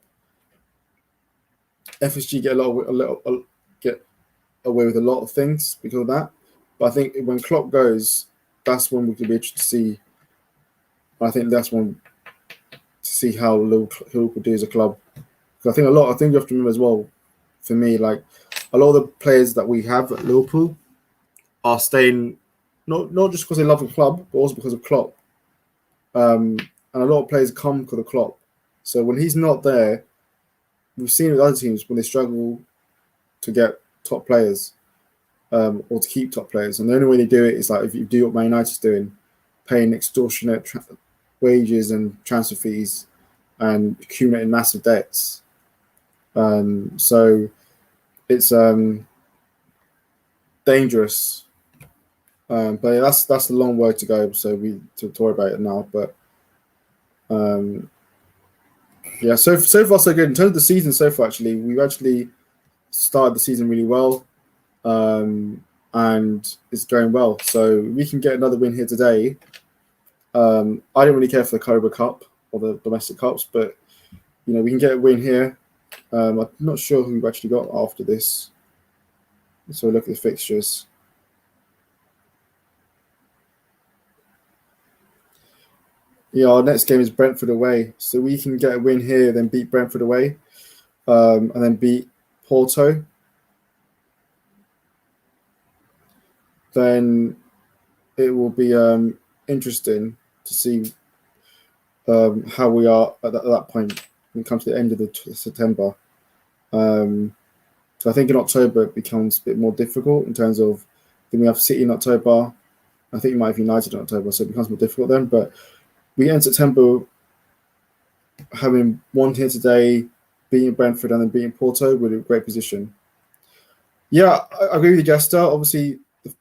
FSG get get away with a lot of things because of that. But I think when Klopp goes, that's when we can be interested to see. I think that's when to see how Liverpool do as a club. Because I think you have to remember as well. For me, like a lot of the players that we have at Liverpool are staying not just because they love the club, but also because of Klopp. And a lot of players come because of Klopp. So when he's not there, we've seen with other teams when they struggle to get top players or to keep top players. And the only way they do it is like if you do what Man United's doing, paying extortionate wages and transfer fees and accumulating massive debts. So it's dangerous. But that's a long way to go. So we to worry about it now. But yeah, so far so good in terms of the season. So far, actually, we've actually started the season really well, and it's going well. So we can get another win here today. I don't really care for the Cobra Cup or the domestic cups, but we can get a win here. I'm not sure who we've actually got after this. So look at the fixtures. Yeah, our next game is Brentford away, so we can get a win here, then beat Brentford away, and then beat Porto. Then it will be interesting to see how we are at that point when it comes to the end of September. So I think in October it becomes a bit more difficult in terms of then we have City in October. I think we might have United in October, so it becomes more difficult then. But we end September having won here today, beating Brentford and then beating Porto, we're in a great position. Yeah, I agree with you, Jester. Obviously, the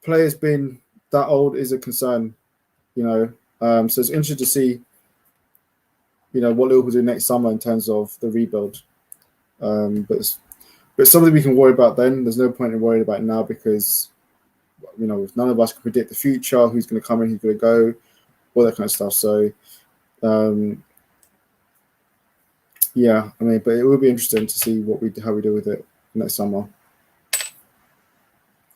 players being that old is a concern, so it's interesting to see, what Liverpool do next summer in terms of the rebuild. But it's something we can worry about then. There's no point in worrying about it now because, none of us can predict the future, who's going to come in, who's going to go, all that kind of stuff. So, yeah, but it will be interesting to see how we do with it next summer,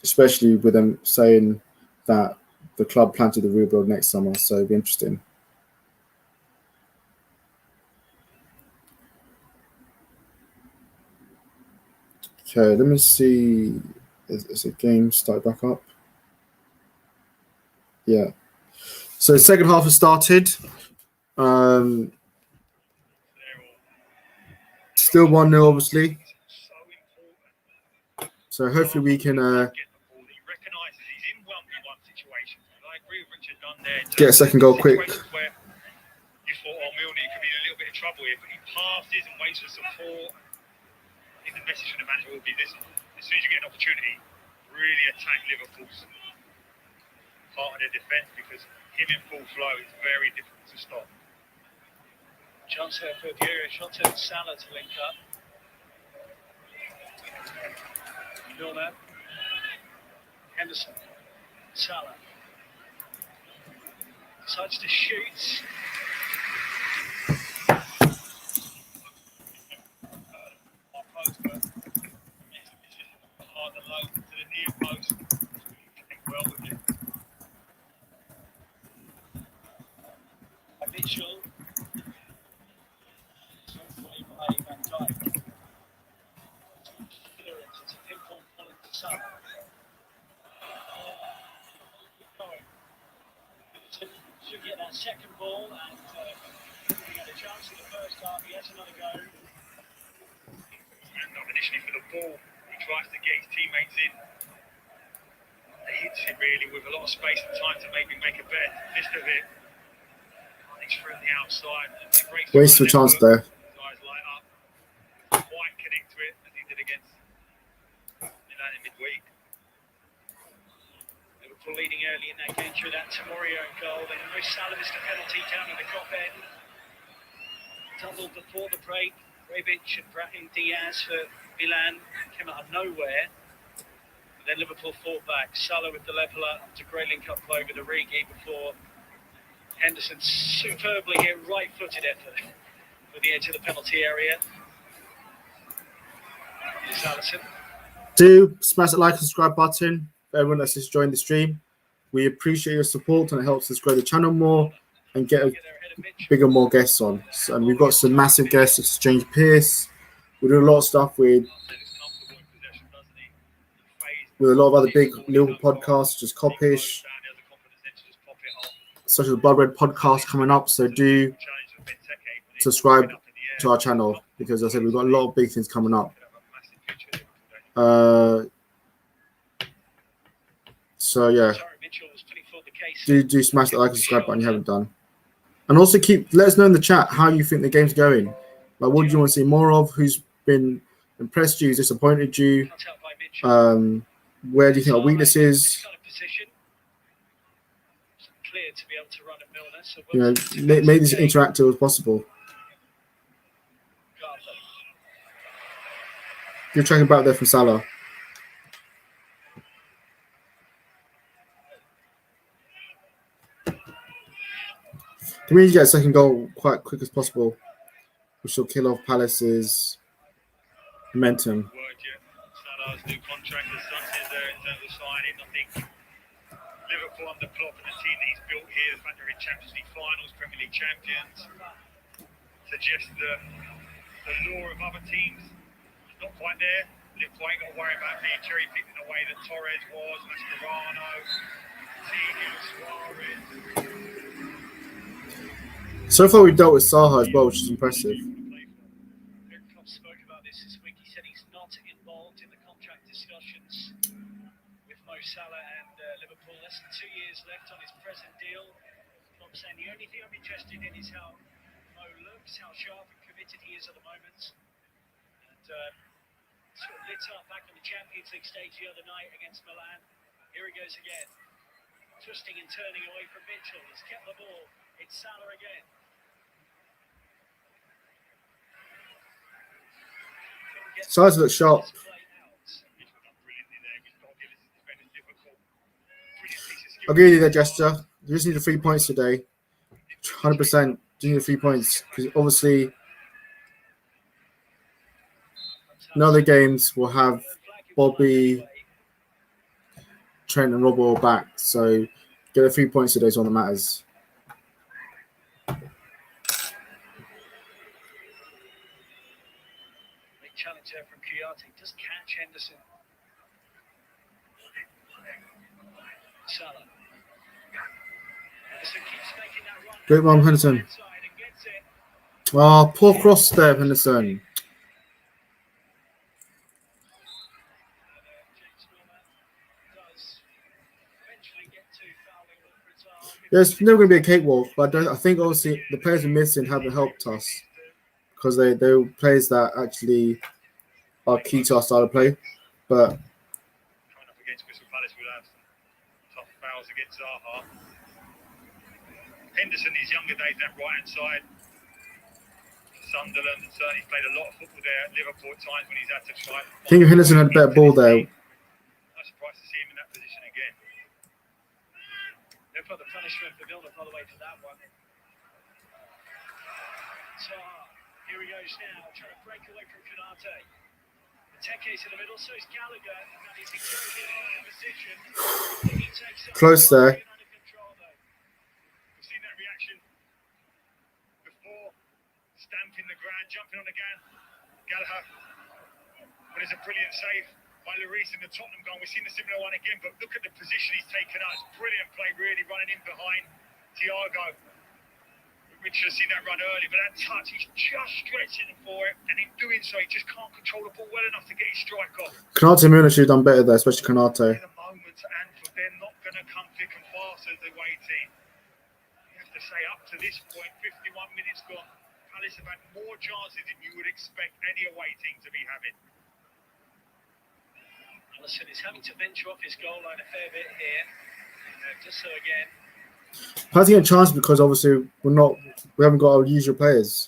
especially with them saying that the club plan to the rebuild next summer. So it'll be interesting. Okay, let me see. Is the game started back up? Yeah. So the second half has started. Still 1-0, obviously. So hopefully we can get a second goal quick. You thought, Milner could be in a little bit of trouble here, but he passes and waits for support. I think the message from the manager will be this: as soon as you get an opportunity, really attack Liverpool's part of their defence, because him in full flow is very difficult to stop. Chance here for Vieira, shot to Salah to link up. Milner, Henderson, Salah. Decides to shoot. Post, but it's hard to low to the near post. Well with it. Mitchell. Van Dijk. It's a pinpoint ball into Salah. Should get that second ball, and he had a chance in the first half. He has another go. And not initially for the ball. He tries to get his teammates in. He hits it really with a lot of space and time to maybe make a better fist of it. He's through the outside. Waste of a chance there. His eyes light up. Quite connect to it as he did against Milan in midweek. Liverpool leading early in that game through that Tomorio goal. Then Mo Salah missed a penalty down at the Kop end. Tumbled before the break. Rebic and Brahim Diaz for Milan came out of nowhere. Then Liverpool fought back. Salah with the leveller to great link up play with Origi before Henderson superbly here, right-footed effort for the edge of the penalty area. Here's Alisson. Do smash the like and subscribe button for everyone that's just joined the stream. We appreciate your support and it helps us grow the channel more and get bigger, more guests on. So, and we've got some massive guests, such as James Pearce. We do a lot of stuff with a lot of other big Liverpool podcasts, such as Coppish, such as the Blood Red podcast coming up. So do subscribe to our channel because, as I said, we've got a lot of big things coming up. So yeah, do smash that like and subscribe button if you haven't done, and also let us know in the chat how you think the game's going. Like, what do you want to see more of? Who's been impressed you, disappointed you? Cut out by Mitchell. Where do you think our Salah in weaknesses? this kind of position. It's clear to be able to run at Milner. So You know, Wilson to make this game. interactive as possible. Gardner. Good tracking back there from Salah. We need to get a second goal quite quick as possible, which will kill off Palace's momentum. Word yet. Salah's new contract as such is there in terms of signing. I think Liverpool on the clock and the team that he's built here, the fact they're in Champions League finals, Premier League champions, suggests that the lure of other teams is not quite there. Liverpool ain't got to worry about being cherry picked in the way that Torres was, Mascherano, Coutinho, Suarez. So far, we dealt with Saha as well, which is impressive. Jurgen Klopp spoke about this week. He said he's not involved in the contract discussions with Mo Salah and Liverpool. Less than 2 years left on his present deal. Klopp saying the only thing I'm interested in is how Mo looks, how sharp and committed he is at the moment. And sort of lit up back on the Champions League stage the other night against Milan. Here he goes again. Twisting and turning away from Mitchell. He's kept the ball. It's Salah again. Size looks sharp. I'll give you that gesture. You just need the 3 points today. 100%. You need the 3 points because obviously, in other games we'll have Bobby, Trent, and Robbo all back. So get the 3 points today is all that matters. Challenge there from Kouyaté. Does catch Henderson. Salah. Henderson keeps making that run. Great run, Henderson. Oh, poor cross there, Henderson. There's never going to be a cakewalk, but I think obviously the players we're missing haven't helped us because they're players that actually are key to our style of play. But Coming up against Crystal Palace, we'll have some tough fouls against Zaha. Henderson, his younger days, that right hand side. Sunderland, and certainly he's played a lot of football there at Liverpool at times when he's had to try. I think if Henderson had a better ball there. I'm surprised to see him in that position again. They've got the punishment for Milner all the way to that one. Zaha, here he goes now, trying to break away from Konate. Teke's in the middle, so is Gallagher, and he's exactly in the position. He takes Close there. We've seen that reaction before, stamping the ground, jumping on the ground. Gallagher, but it's a brilliant save by Lloris in the Tottenham goal. We've seen the similar one again, but look at the position he's taken out. It's brilliant play, really running in behind Thiago. We should have seen that run early, but that touch, he's just stretching for it, and in doing so, he just can't control the ball well enough to get his strike off. Konate and Milner should have done better there, especially Konate. In the moment, Anfield, they're not going to come thick and fast as the away team. You have to say, up to this point, 51 minutes gone, Palace have had more chances than you would expect any away team to be having. Alisson is having to venture off his goal line a fair bit here. Just so again. I think a chance because obviously we haven't got our usual players.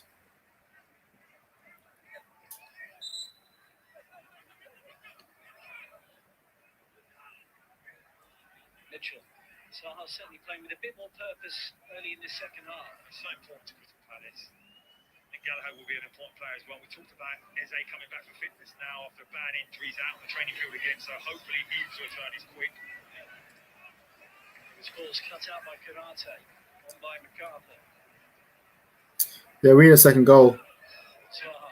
Mitchell. Zaha certainly playing with a bit more purpose early in the second half. It's so important to Crystal Palace. And Gallagher will be an important player as well. We talked about Eze coming back for fitness now after a bad injury. He's out on the training field again, so hopefully his return is quick. His ball's cut out by Konate, on by MacArthur. Yeah, we need a second goal. Zaha.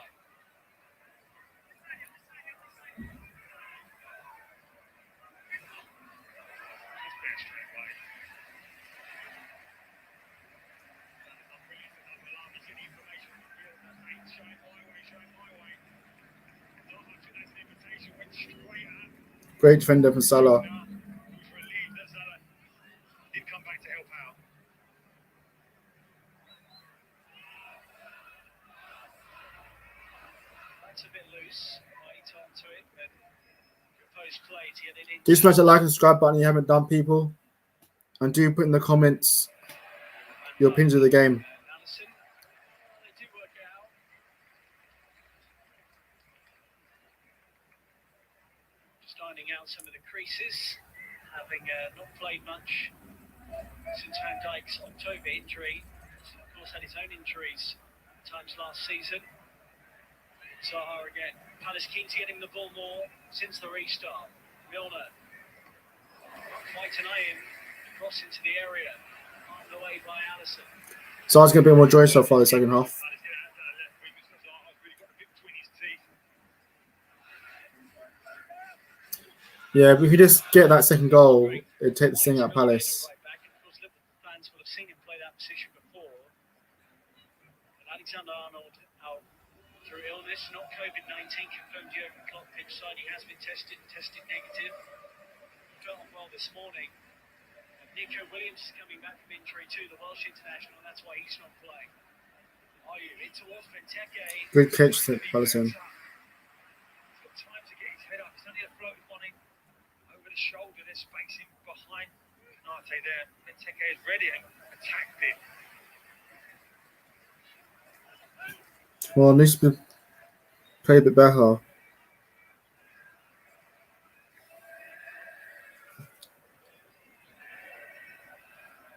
Great defender from Salah. That's a bit loose. close. Right onto it, but proposed play to get it in. Do smash that like and subscribe button if you haven't done, people. And do put in the comments your opinions of the game. Allison. They do work out. Just ironing out some of the creases, having not played much since Van Dijk's October injury. Of course, had his own injuries times last season. Zaha again. Palace keen to get him the ball more since the restart. Milner. Quite an eye in. Cross into the area. Armed away by Allison. So I was going to be more joy so far the second half. Yeah, if we could just get that second goal, it'd take the sting out of Palace. Fans will have seen him play that position before. And Alexander-Arnold out through illness, not COVID-19, confirmed Jurgen Klopp pitch side. He has been tested negative. Felt well this morning. And Nico Williams is coming back from injury too, the Welsh international, and that's why he's not playing. Are you into Benteke? Good catch to Palace. He's got time to get his head up. He's only a floated one in over the shoulder. There's spacing behind Canate there. Benteke is ready and attacked it. Well, needs to play a bit better.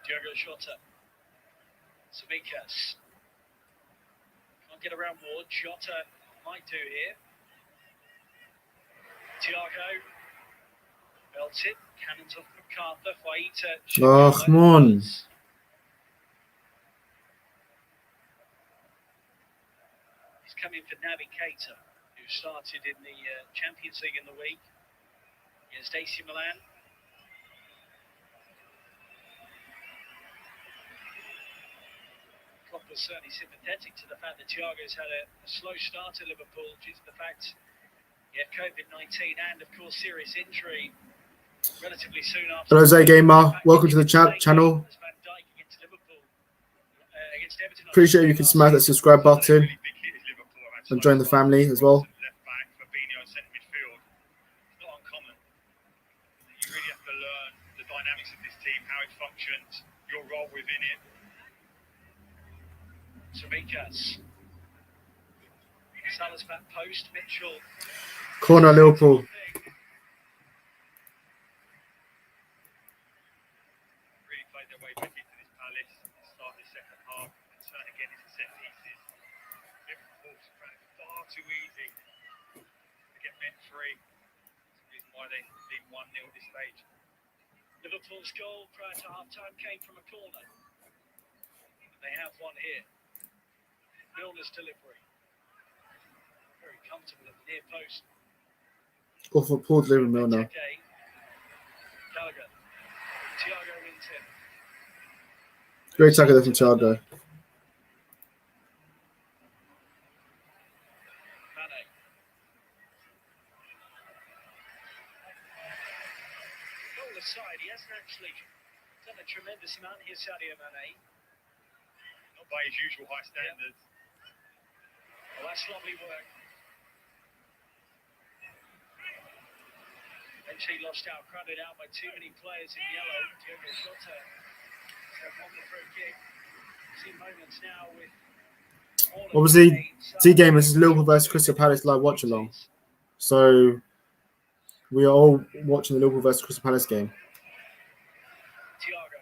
Diogo Jota. Samikas. Can't get around Ward. Jota might do here. Thiago. Belts it. Cannons off MacArthur. Faita. Oh, come on. He's coming for Naby Keita, who started in the Champions League in the week against AC Milan. Klopp was certainly sympathetic to the fact that Thiago's had a slow start at Liverpool due to the fact he had COVID-19 and, of course, serious injury relatively soon after. Hello, Zay Gamer. Welcome to the channel. Appreciate if you can smash that subscribe button and join the family as well. You really have to learn the dynamics of this team, how it functions, your role within it. Samikas. Salah's back post. Mitchell. Corner Liverpool. Really played their way back into this Palace. Start the second half. And turn again into set pieces. Liverpool found it far too easy to get meant free. That's the reason why they lead 1-0 at this stage. Liverpool's goal prior to half-time came from a corner. They have one here. Milner's delivery. Very comfortable at the near post. Off a poor delivery, Milner. Gallagher. Thiago wins him. Great tackle there from Thiago. Mane. Goal aside, he hasn't actually done a tremendous amount here, Sadio Mane. Not by his usual high standards. Well, that's lovely work. Eventually lost out, crowded out by too many players in yellow. Diogo Jota on the throw kick. See moments now with all of Obviously, T-Game, this is Liverpool versus Crystal Palace live watch along. So we are all watching the Liverpool versus Crystal Palace game. Thiago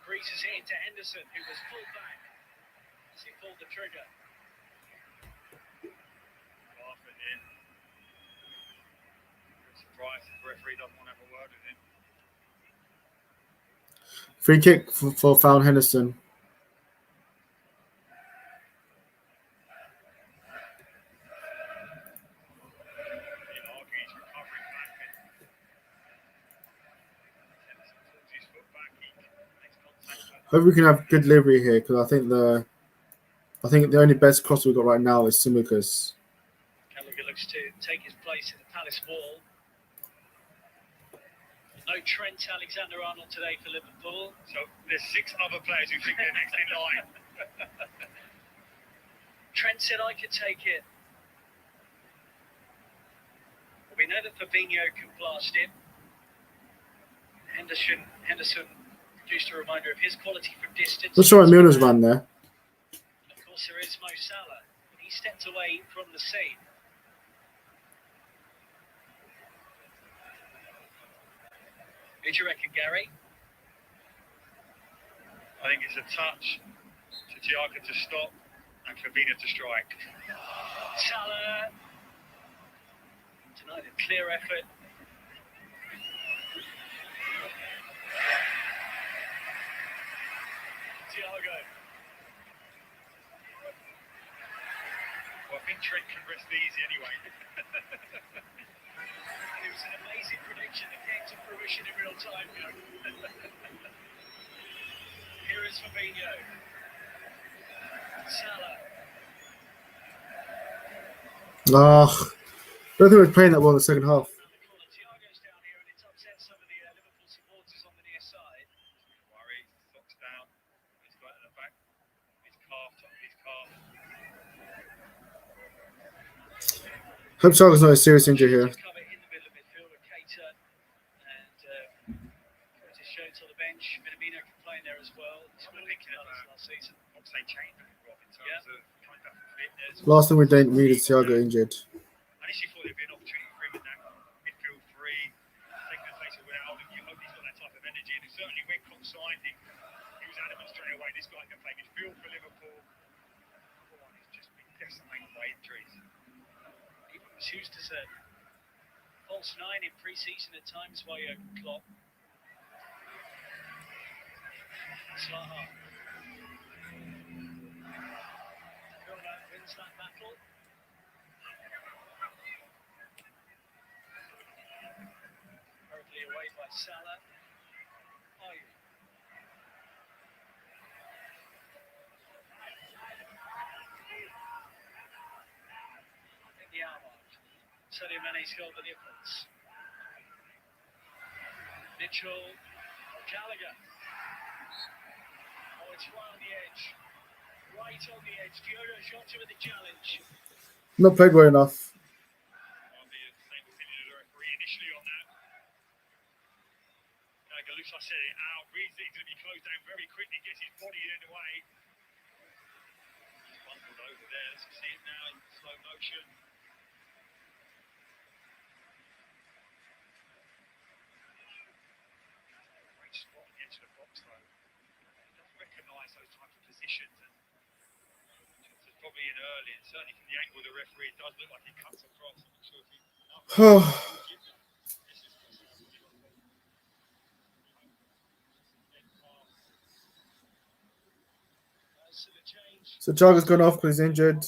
greases it into Henderson, who was pulled back as he pulled the trigger. Surprised the referee doesn't want to have a word with him. Free kick for foul Henderson. Hope we can have good delivery here because I think the only best cross we've got right now is Simikas. Gallagher looks to take his place in the Palace wall. No Trent Alexander-Arnold today for Liverpool. So there's 6 other players who think they're next in line. Trent said I could take it. We know that Fabinho can blast it. Henderson produced a reminder of his quality from distance. Let's try Milner's run there. And of course, there is Mo Salah. He stepped away from the scene. Who do you reckon, Gary? I think it's a touch to Thiago to stop and Fabinho to strike. Salah denied a clear effort. Thiago. Well, I think Trent can rest easy anyway. It was an amazing prediction that came to fruition in real time. Here is Fabinho. Salah. I don't think we're playing that well in the second half. Around the corner. Thiago's down here and it's upset some of the Liverpool supporters on the near side. Don't worry, socks down. He's got it at the back. His calf, top of his calf. Hope Thiago's not a serious injury here. Cover in the middle of midfield with Keita and Curtis Jones on the bench. Minamino can play in there as well. He's I'm been thinking thinking about last season. Oxlade change, Rob, in terms of coming back from fitness. Last time we didn't need is Thiago injured. I initially thought there'd be an opportunity for him in that midfield three, taking the place of Ronaldo. You hope he's got that type of energy, and certainly when Klopp signed him, he was adamant straight away. This guy can play midfield for Liverpool. Otherwise, he's just been decimated by injuries. Even was used as a false nine in pre-season at times by Klopp. Zaha. Milner wins that battle. Hurriedly away by Salah. Ayew. In the hour mark. Sadio Mane's goal for the Liverpools. Mitchell. Gallagher. Oh, it's right on the edge. Right on the edge. Diogo shot to with the challenge. Not played well enough. I'll be the same opinion of the referee initially on that. Galusa said it out, reads that he's going to be closed down very quickly, gets his body in the way. He's bundled over there, let's see it now in slow motion. Great spot on the edge of the box though. He doesn't recognise those types of positions, and it's probably in early, and certainly from the angle of the referee, it does look like he cuts across. I'm not sure if he... So the change. So Thiago's gone off because he's injured.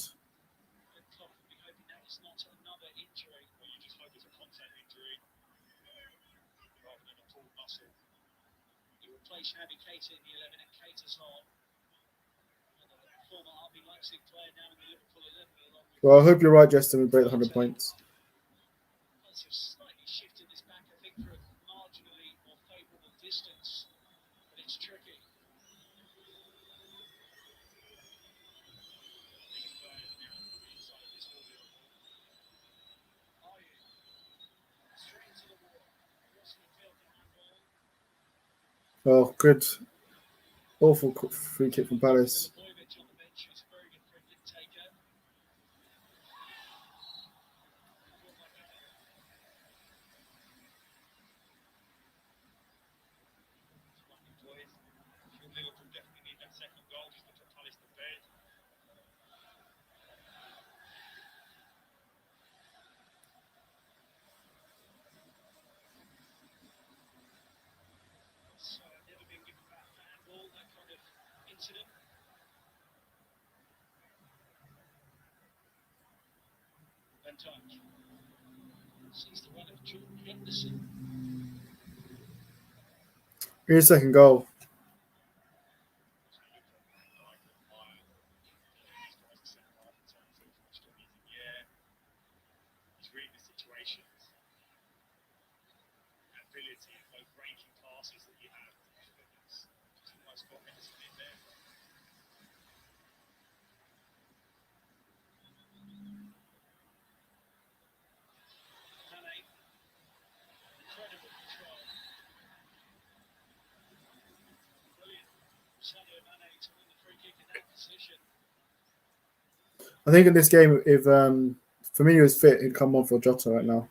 Klopp would be hoping that is not another injury. Well, you just hope it's a contact injury rather than a pulled muscle. He replaced Naby Keita in the 11 and Keita's on. The former RB Leipzig player now in the Liverpool 11 along with Well, I hope you're right, Justin. We break the 100 points. Pulse have slightly shifted this back, I think, for a marginally more favourable distance. But it's tricky. Straight to the wall. Crossing the field for handball. Oh, good. Awful free kick from Palace. Boyvich on the bench, who's a very good free-kick taker. Boys, Liverpool definitely need that second goal just to put Palace to bed. It's never been given back for handball, that kind of incident. Van Dijk sees the run of Jordan Henderson. Here's second goal. He's reading the situations. That ability of those breaking passes that you have. It's just almost got Henderson in there. Mane position. I think in this game, if Firmino was fit, he'd come on for Jota right now.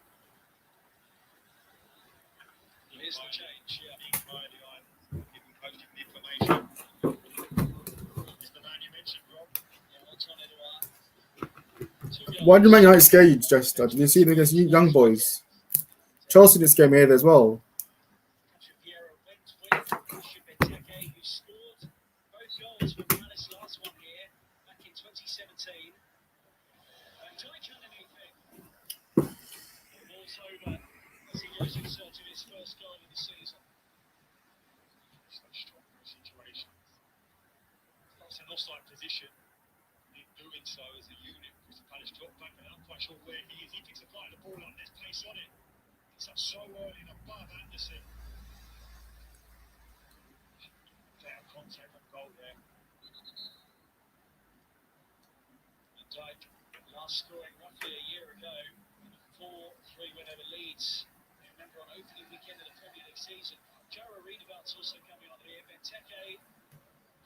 Here's the change. Yeah. Being highly on giving coach him the information. Is the man you mentioned, Rob? Yeah, what's on Edouard? Why did Man United scare you, Jester? Did you see them against young boys? Chelsea this game here as well. Vieira went with Christian Benteke, who scored both goals for Palace last one here back in 2017. And Dijk underneath it. The ball's over as he goes in search of his first goal of the season. So strong in situations. That's an offside position. In doing so as a unit, Crystal Palace drop back, and I'm quite sure where he is. He picks a part of the ball up, there's pace on it. It's up so early and above Anderson. Fair contact on goal there. And Dijk last scoring roughly a year ago in a 4-3 win over Leeds. I remember on opening weekend of the Premier League season. Jara Reedabout's also coming on here. Benteke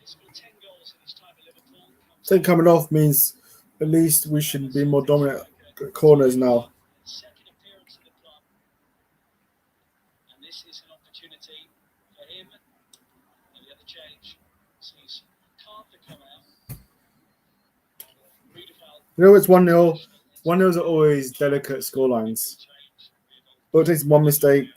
has scored 10 goals in his time at Liverpool. So coming off means at least we should be more dominant at corners now. Second appearance in the club. And this is an opportunity for him. And the other change sees Carter come out. Reedabout. You know, it's 1-0. 1-0s are always delicate scorelines. But it takes one mistake.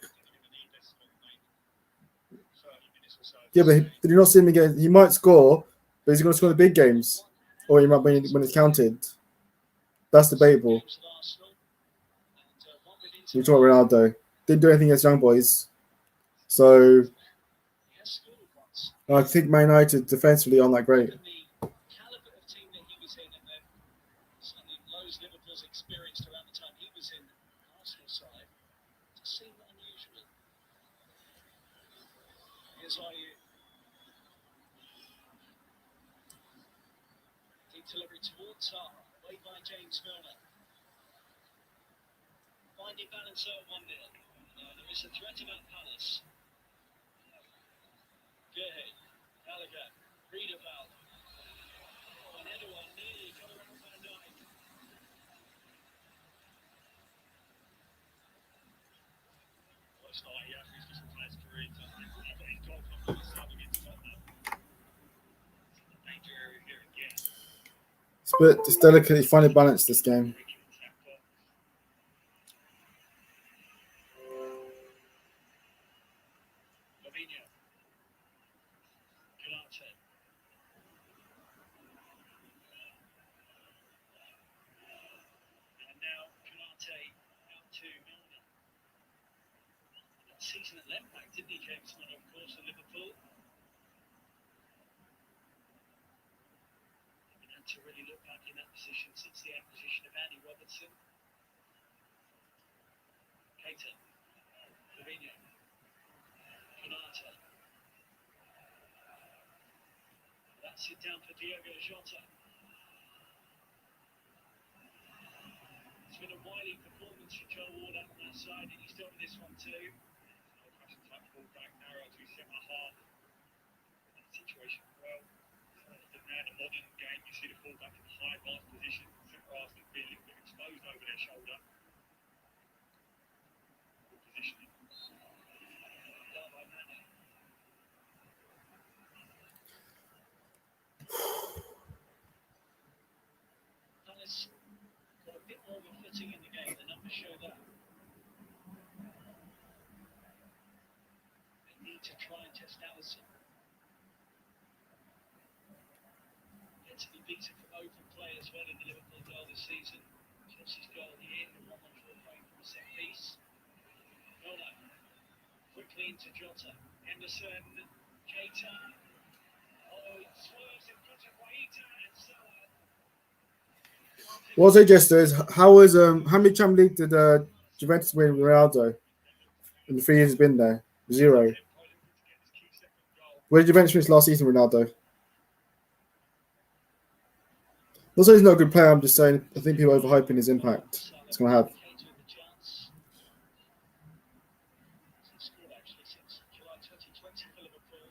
Yeah, but did you not see him again? He might score, but is he going to score in the big games? Or he might when it's counted. That's debatable. We're talking about Ronaldo. Didn't do anything against young boys. So I think Man United defensively aren't that great. The caliber of team that he was in, and then certainly Lowe's Liverpool's experienced around the time he was in Arsenal side, just seemed unusual. Here's Ayew. Deep delivery towards Zaha, away by James Milner. Finding balance at 1-0. There is a threat about Palace. Gerhead, Gallagher, Reedabout. And Edouard nearly got around Van Dijk. Well, it's not like he has his Crystal Palace career. He's got his goal from the sub against Tottenham. It's a danger area here again. It's delicate. He's finding balance this game. Fabinho. Canate. And now Canate out to Milner. That season at left back, didn't he, James Milner, of course, at Liverpool? Haven't had to really look back in that position since the acquisition of Andy Robertson. Keita. Fabinho. Canate. That's it down for Diogo Jota. It's been a wily performance for Joel Ward up on that side, and he's done this one too. Old-fashioned type full-back, narrow to centre half. In that situation, well, now in a modern game, you see the full-back in high advanced position. Centre halves can be a little bit exposed over their shoulder. Good positioning. Down by Mane. Palace got a bit more of a footing in the game. The numbers show that. They need to try and test Alisson. Yet to be beaten from open play as well in the Liverpool goal this season. Chelsea's goal here, the 1-1 frame from a set piece. Milner quickly into Jota. Henderson, Keita. Oh, it swerves in front of Guaita and Salah. What I'll say, Jester, is how many Champions League did Juventus win with Ronaldo in the 3 years he's been there? 0. Where did Juventus finish last season, Ronaldo? Not saying he's not a good player, I'm just saying I think people are overhyping his impact it's going to have. Keita with the chance. He's scored actually since July 2020 for Liverpool.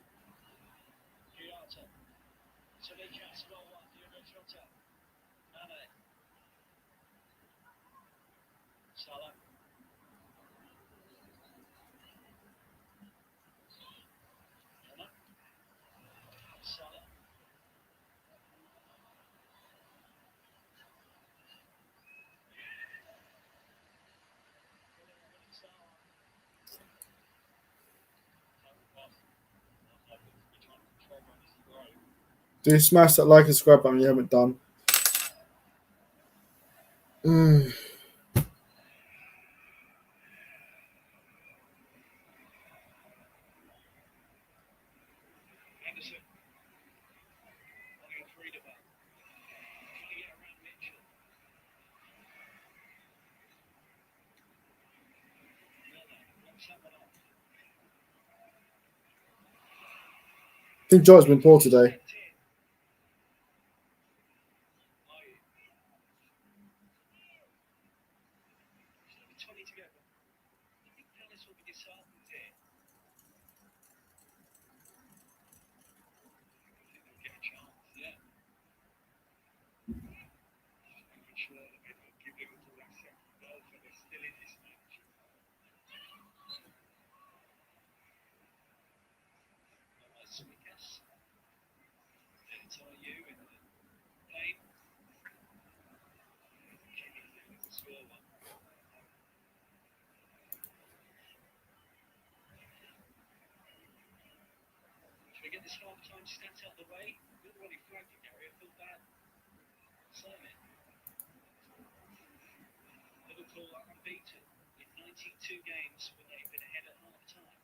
Giata. Salikas. That's well won. Diogo Jota. Mane. Salah. Milner. Salah. Do you smash that like and subscribe button if you haven't done? Anderson. Looking for Friedman. Trying to get around Mitchell. Milner. Knocks that one off. I think Joe's been poor today. Should we get this half-time stats out of the way? You're the one who flagged it, Gary. I feel bad saying it. Liverpool are unbeaten in 92 games when they've been ahead at half-time.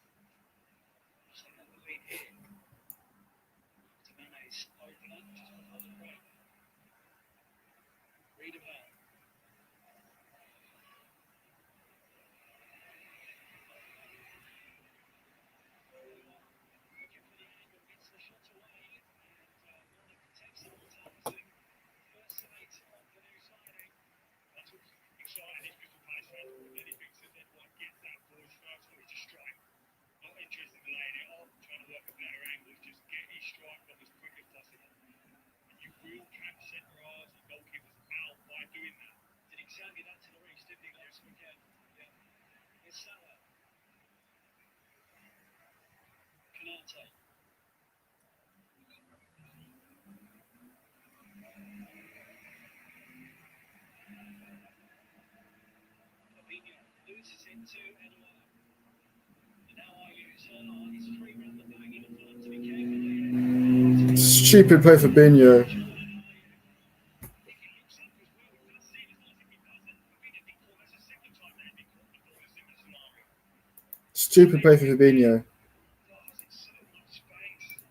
So they have the lead here. To Mane's opener, just before the break. Read about. Looking for the angle, gets the shot away, and Milner protects it all time. First sight of the new signing. That's what's exciting is Crystal Palace fans more than anything, so they want to get that ball first or to strike. Not interested in laying it off, trying to work a better angle, just get his strike off as quick as possible. And you will catch centre halves and goalkeepers out by doing that. Did exactly that to the race, didn't he, last weekend? Yeah. It's Salah. Canate. Fabinho loses into Edouard. And now Zaha is free round the back. He'll have to be careful here. Stupid play for Binho. If he looks up as well, it does seem as though if he doesn't, Fabinho be caught. That's the second time they've been caught before in a similar scenario. Stupid play for Fabinho. Zaha's in so much space.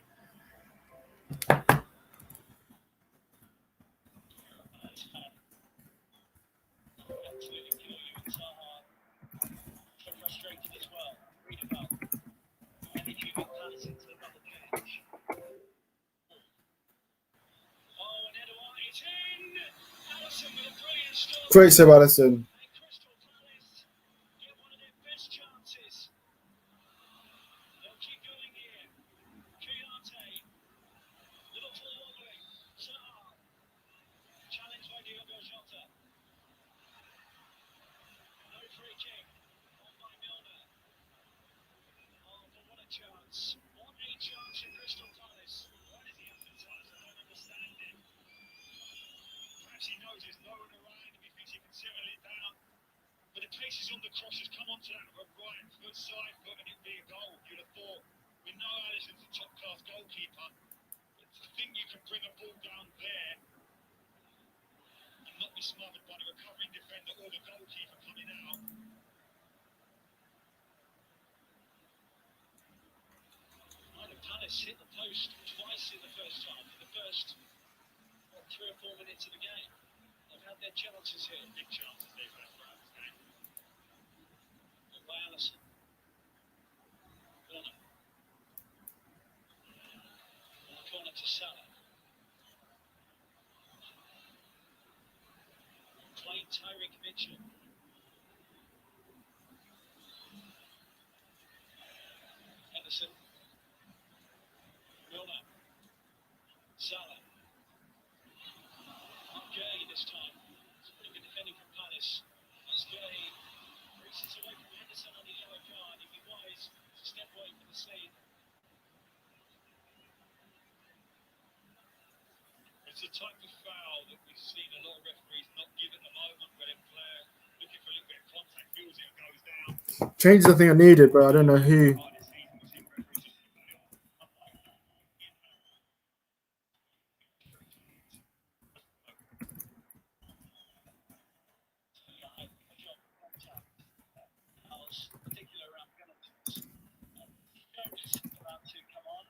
Absolutely kill you. And Zaha so frustrated as well. Read about. And if you got Palace into the double bench. Oh, and Edouard is in. Alisson with a brilliant start. Great save, Alisson. And Crystal Palace get one of their best chances. They'll keep going here. Canate. Liverpool wobbling. Zaha. Challenged by Diogo Jota. No free kick. On by Milner. Oh, but what a chance. What a chance for Crystal Palace. Why does he advertise? I don't understand it. Perhaps he knows there's no one around and he thinks he can settle it down. But the pace is on the cross has come onto that right foot side foot and it'd be a goal. You'd have thought. We know Alisson's a top-class goalkeeper. But to think you can bring a ball down there and not be smothered by the recovering defender or the goalkeeper coming out. Either Palace hit the post twice in the first half, in the first 3 or 4 minutes of the game. They've had their chances here. Big chances they've had throughout this game. Good by Alisson. Milner. On the corner to Salah. Played Tyreek Mitchell. Henderson. Milner. Salah. scene. It's a type of foul that we've seen a lot of referees not give at the moment, where a player looking for a little bit of contact, feels it and goes down. Changes I think I needed, but I don't know who. Part of this season, we've seen referees just put it on. Particular penalties. Jones about to come on.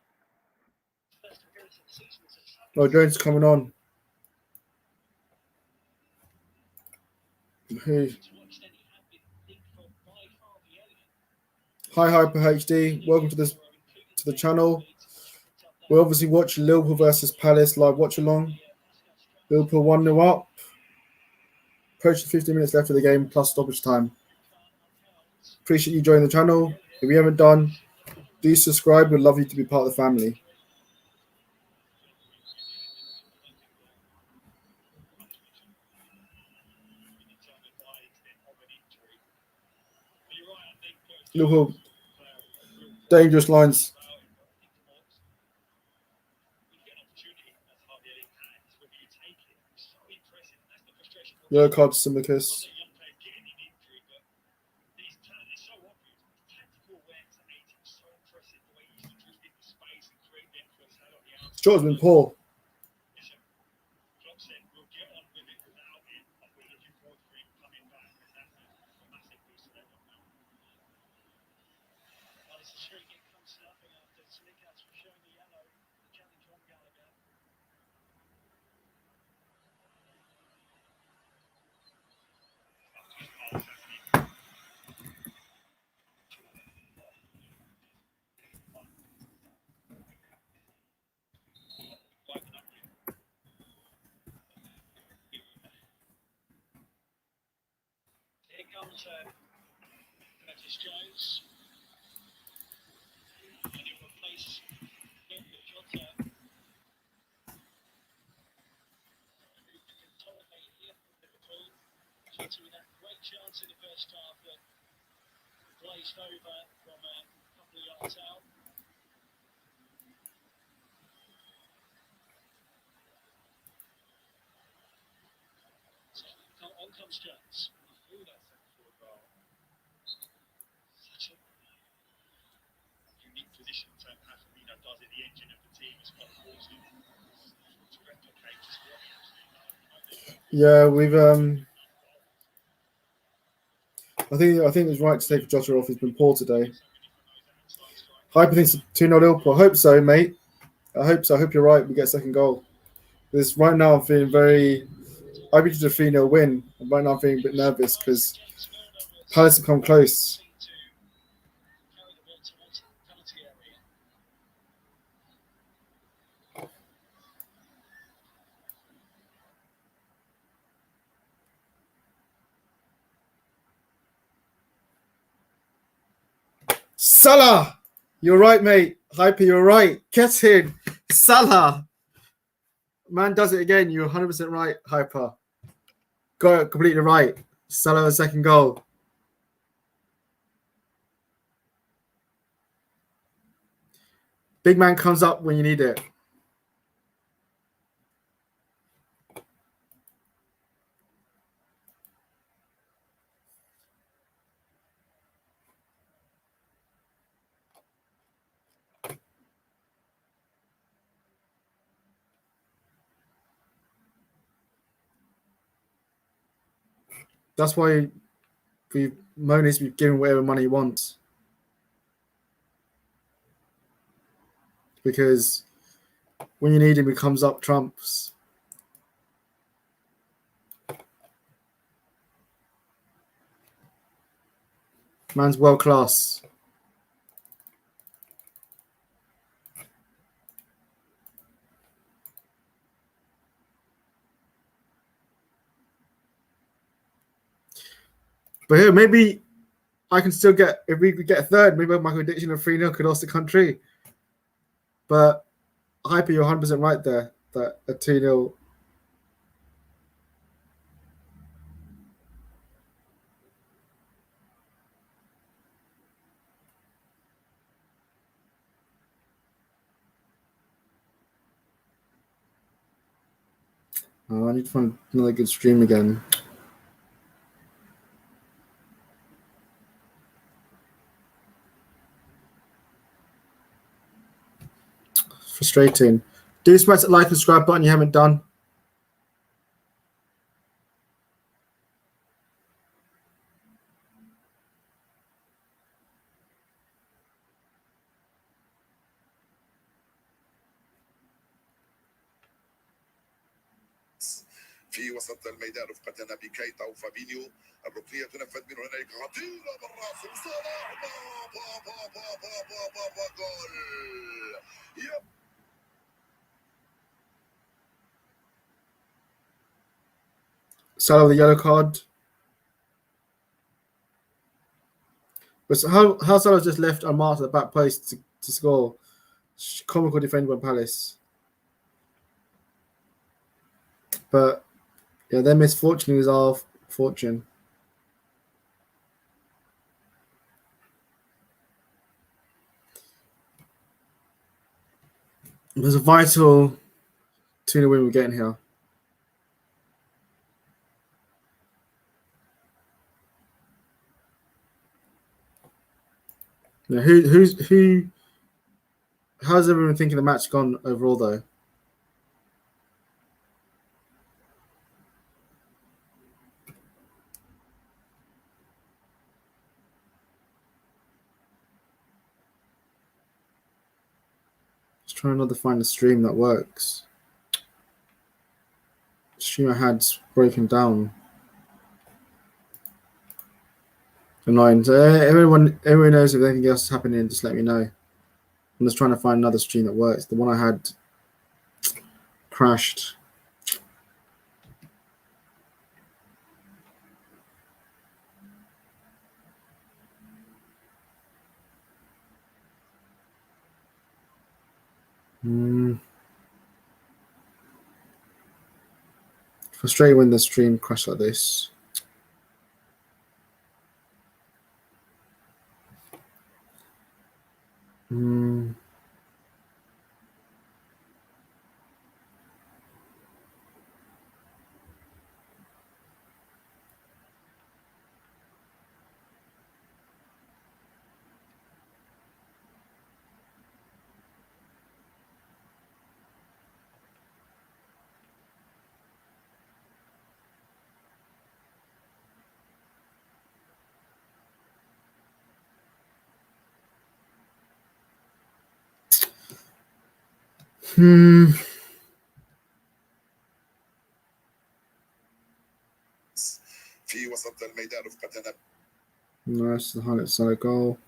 First appearance of the season as a Oh, Jones coming on. Who? to what extent he had been linked for by Harvey Elliott. Hi Hyper HD. Welcome to the channel. We obviously watch Liverpool versus Palace live watch along. Liverpool 1-0 up. Approaching 15 minutes left of the game plus stoppage time. Appreciate you joining the channel. If you haven't done, do subscribe. We'd love you to be part of the family. Liverpool, dangerous lines. Yellow card to Simicus. Shot's been poor. Here comes Curtis Jones. And he'll replace Jota. Consolidate here for Liverpool. Jota with that great chance in the first half that glazed over from a couple of yards out. So on comes Jones. Such a unique position in terms of how Firmino does it. The engine of the team is quite important to replicate just what he absolutely knows. Yeah, we've I think it's right to take Jota off. He's been poor today. Hyper thinks 2-0 Liverpool. I hope so, mate. I hope so. I hope you're right. We get a second goal. Because right now I'm feeling very. I beat you to 3-0 win. And right now I'm feeling a bit nervous because Palace have come close. Salah! You're right, mate. Hyper, you're right. Get in. Salah! Man does it again. You're 100% right, Hyper. Got it completely right. Salah, a second goal. Big man comes up when you need it. That's why Mo needs to be giving whatever money he wants. Because when you need him, he comes up trumps. Man's world class. But here, maybe I can still get, if we could get a third, maybe my prediction of 3-0 could also come true. But Hyper, you're 100% right there. That a 2-0. Oh, I need to find another good stream again. Frustrating. Do smash that like and subscribe button you haven't done. في وسط الميدان رفقة نبي كيتا وفابينيو. الركنية تنفذ من هنالك خطيرة بالراس وصلاح جول. Salah with the yellow card. But how Salah just left unmarked at the back post to score. Comical defending by Palace. But yeah, their misfortune is our fortune. There's a vital 2-0 win we're getting here. Yeah, who? How's everyone thinking the match gone overall though? Just trying not to find a stream that works. The stream I had's broken down. Annoying. So everyone knows if anything else is happening, just let me know. I'm just trying to find another stream that works. The one I had crashed. Frustrating when the stream crashed like this. في وسط الميدان رفقة نبي. Nice, the highlight side goal.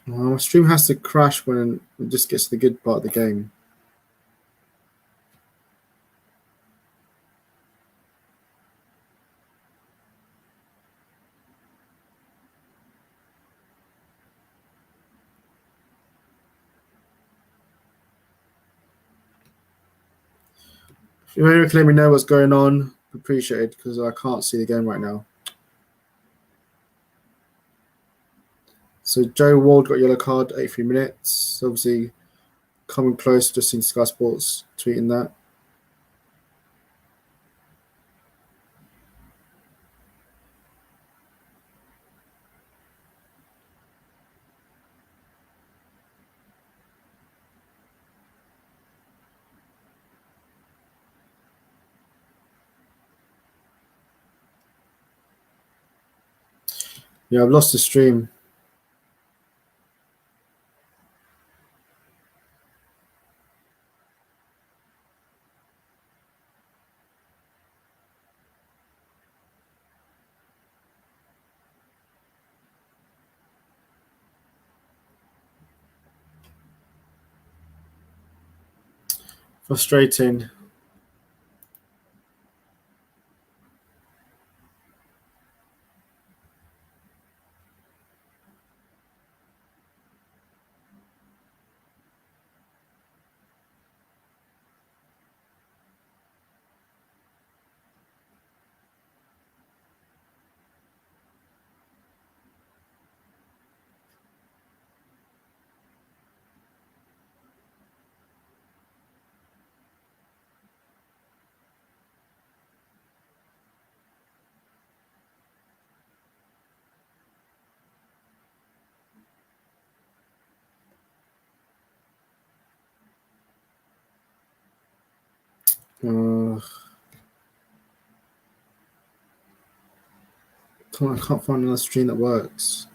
My stream has to crash when it just gets to the good part of the game. If you want to let me know what's going on, appreciate it because I can't see the game right now. So Joe Ward got a yellow card, 83 minutes. Obviously coming close, just seen Sky Sports tweeting that. Yeah, I've lost the stream. Frustrating. I can't find another stream that works.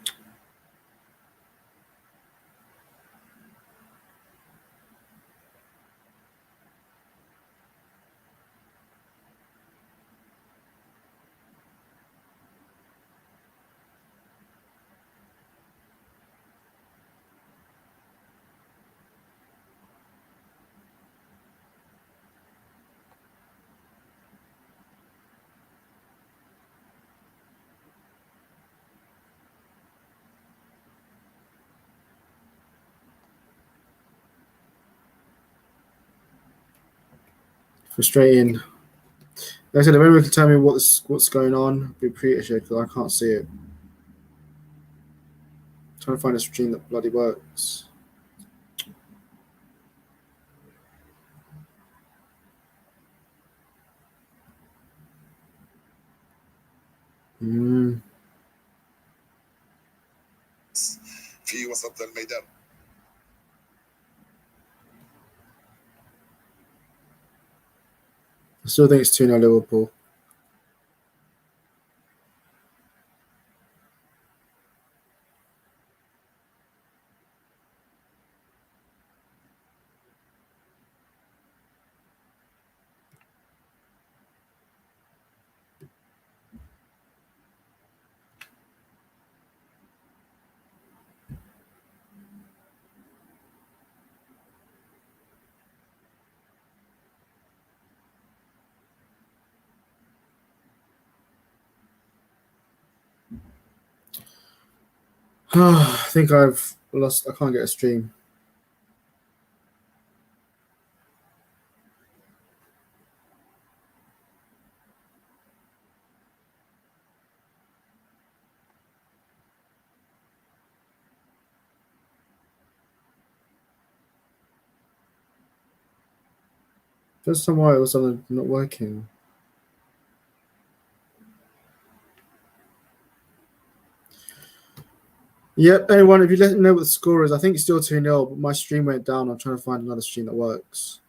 Frustrating. Like I said, if anyone can tell me what's going on, I'd be appreciated because I can't see it. I'm trying to find a stream that bloody works. في وسط الميدان. I still think it's 2-0 Liverpool. I think I've lost. I can't get a stream. There's some why it was not working. Yep, anyone, if you let me know what the score is, I think it's still 2-0, but my stream went down. I'm trying to find another stream that works.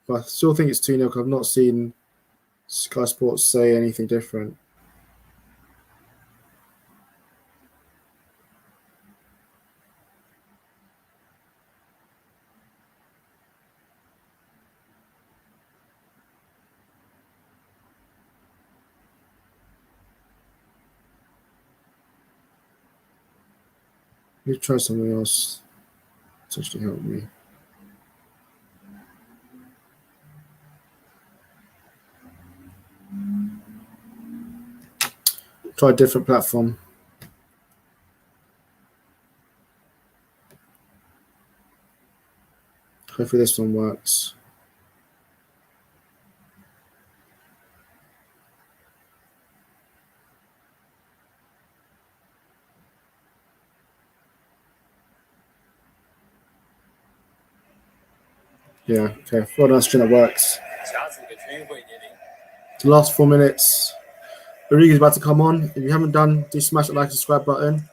But I still think it's 2-0 because I've not seen Sky Sports say anything different. Let me try something else to actually help me. Try a different platform. Hopefully this one works. Yeah, okay. Well done, stream that works. The last 4 minutes. Origi's about to come on. If you haven't done, do smash the like and subscribe button.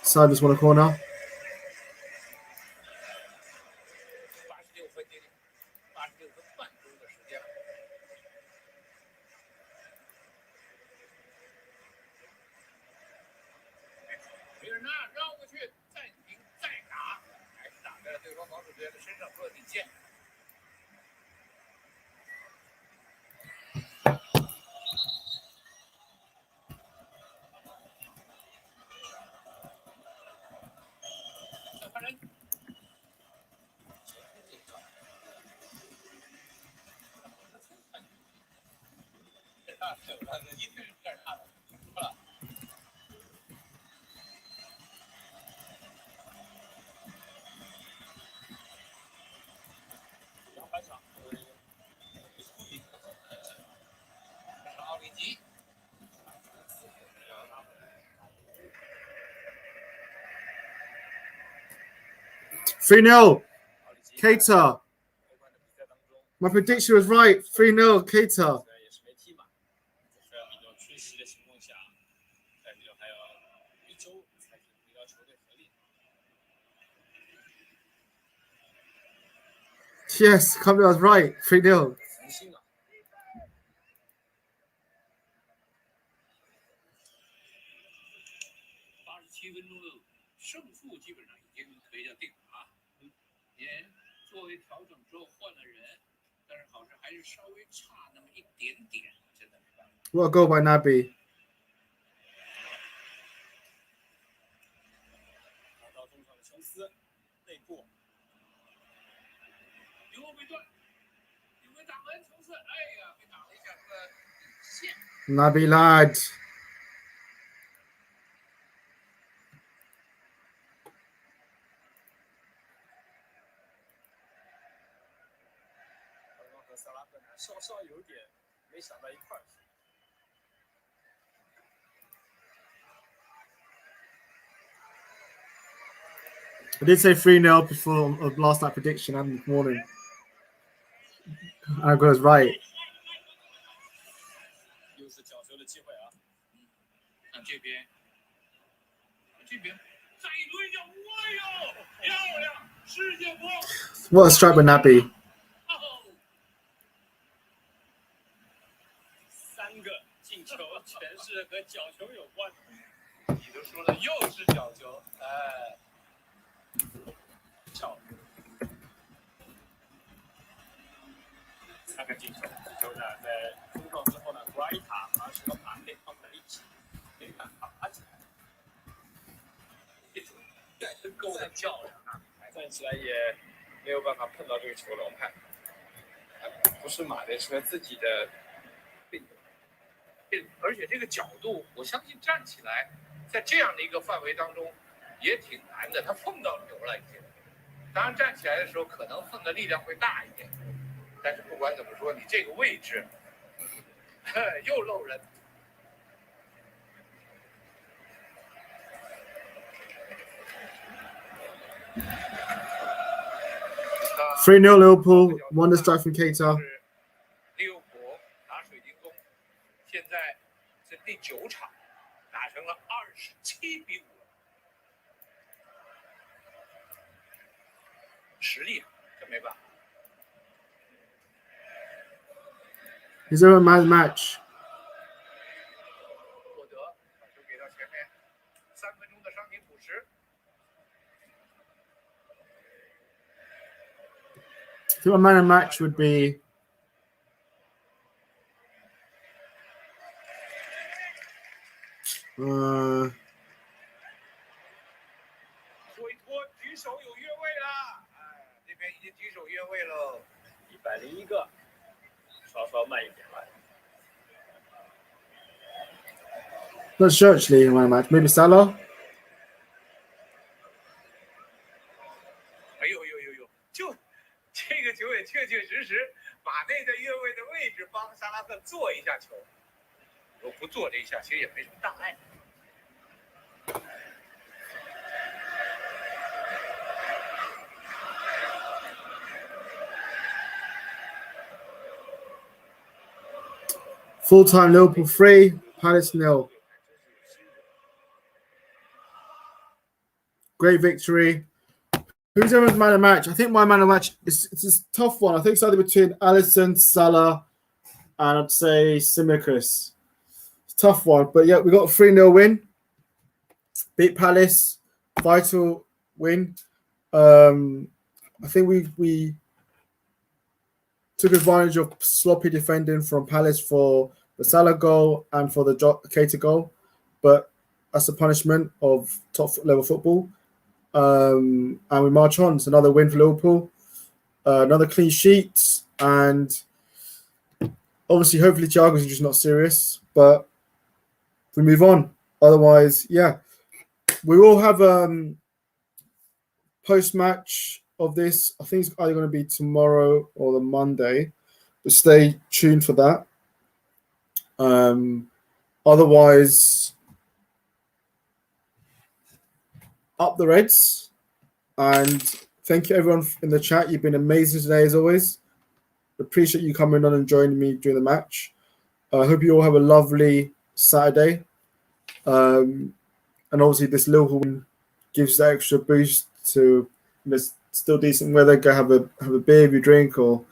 Side just want a corner. Three 0 Keita. My prediction was right. 3-0 Keita. Yes, can't believe I was right. 3-0. 福星啊！87分钟的胜负基本上已经可以叫定了啊。也作为调整之后换了人，但是好像还是稍微差那么一点点，真的没办法。 What a goal by Naby. 打到中场的琼斯内部，刘后被断，有个打门，琼斯，哎呀，被打了一下这个底线。 Naby lad. 刚刚和萨拉本来稍稍有点没想到一块儿去。 I did say 3-0 before of last night prediction and this morning. I was right. 又是角球的机会啊！看这边，这边再一轮脚，哎呦，漂亮！世界波！ What a strike by Naby. 3个进球全是和角球有关。你都说了，又是角球，哎，巧。3个进球，球呢在冲撞之后呢，古尔伊塔和什么马内放在一起，没办法打起来。这种真够的漂亮啊！站起来也没有办法碰到这个球龙派，不是马内，是他自己的病。而且这个角度，我相信站起来，在这样的一个范围当中，也挺难的。他碰到球了已经，当然站起来的时候可能碰的力量会大一点，但是不管怎么说，你这个位置又漏人。 3-0 Liverpool. Wonder strike from Keita. 利物浦打水晶宫，现在是第9场，打成了27-5，实力啊，真没办法。 He's over man match. 获得把球给到前面，3分钟的伤停补时。 I think my man of match would be uh, 推脱举手有越位了，哎，这边已经举手越位喽，101个，稍稍慢一点了。 not sure actually in my match. Maybe Salah. 哎呦呦呦呦，就这个球也确确实实，马内在越位的位置帮萨拉赫做一下球，如果不做这一下，其实也没什么大碍。 Full time Liverpool 3, Palace 0. Great victory. Who's everyone's man of match? I think my man of match it's a tough one. I think it's either between Alisson, Salah, and I'd say Tsimikas. It's a tough one, but yeah, we got a 3-0 win. Beat Palace, vital win. I think we took advantage of sloppy defending from Palace for the Salah goal and for the Keita goal, but that's the punishment of top level football. And we march on. It's another win for Liverpool, another clean sheet, and obviously, hopefully, Thiago's just not serious, but we move on. Otherwise, yeah, we will have post-match of this. I think it's either going to be tomorrow or the Monday, but stay tuned for that. Otherwise, up the Reds, and thank you everyone in the chat. You've been amazing today as always. Appreciate you coming on and joining me during the match. I hope you all have a lovely Saturday. And obviously this Liverpool win gives that extra boost to this still decent weather, go have a beer if you drink, or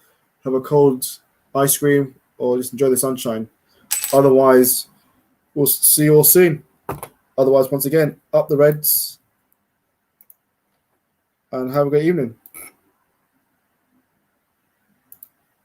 have a cold ice cream, or just enjoy the sunshine. Otherwise, we'll see you all soon. Otherwise, once again, up the Reds, and have a great evening.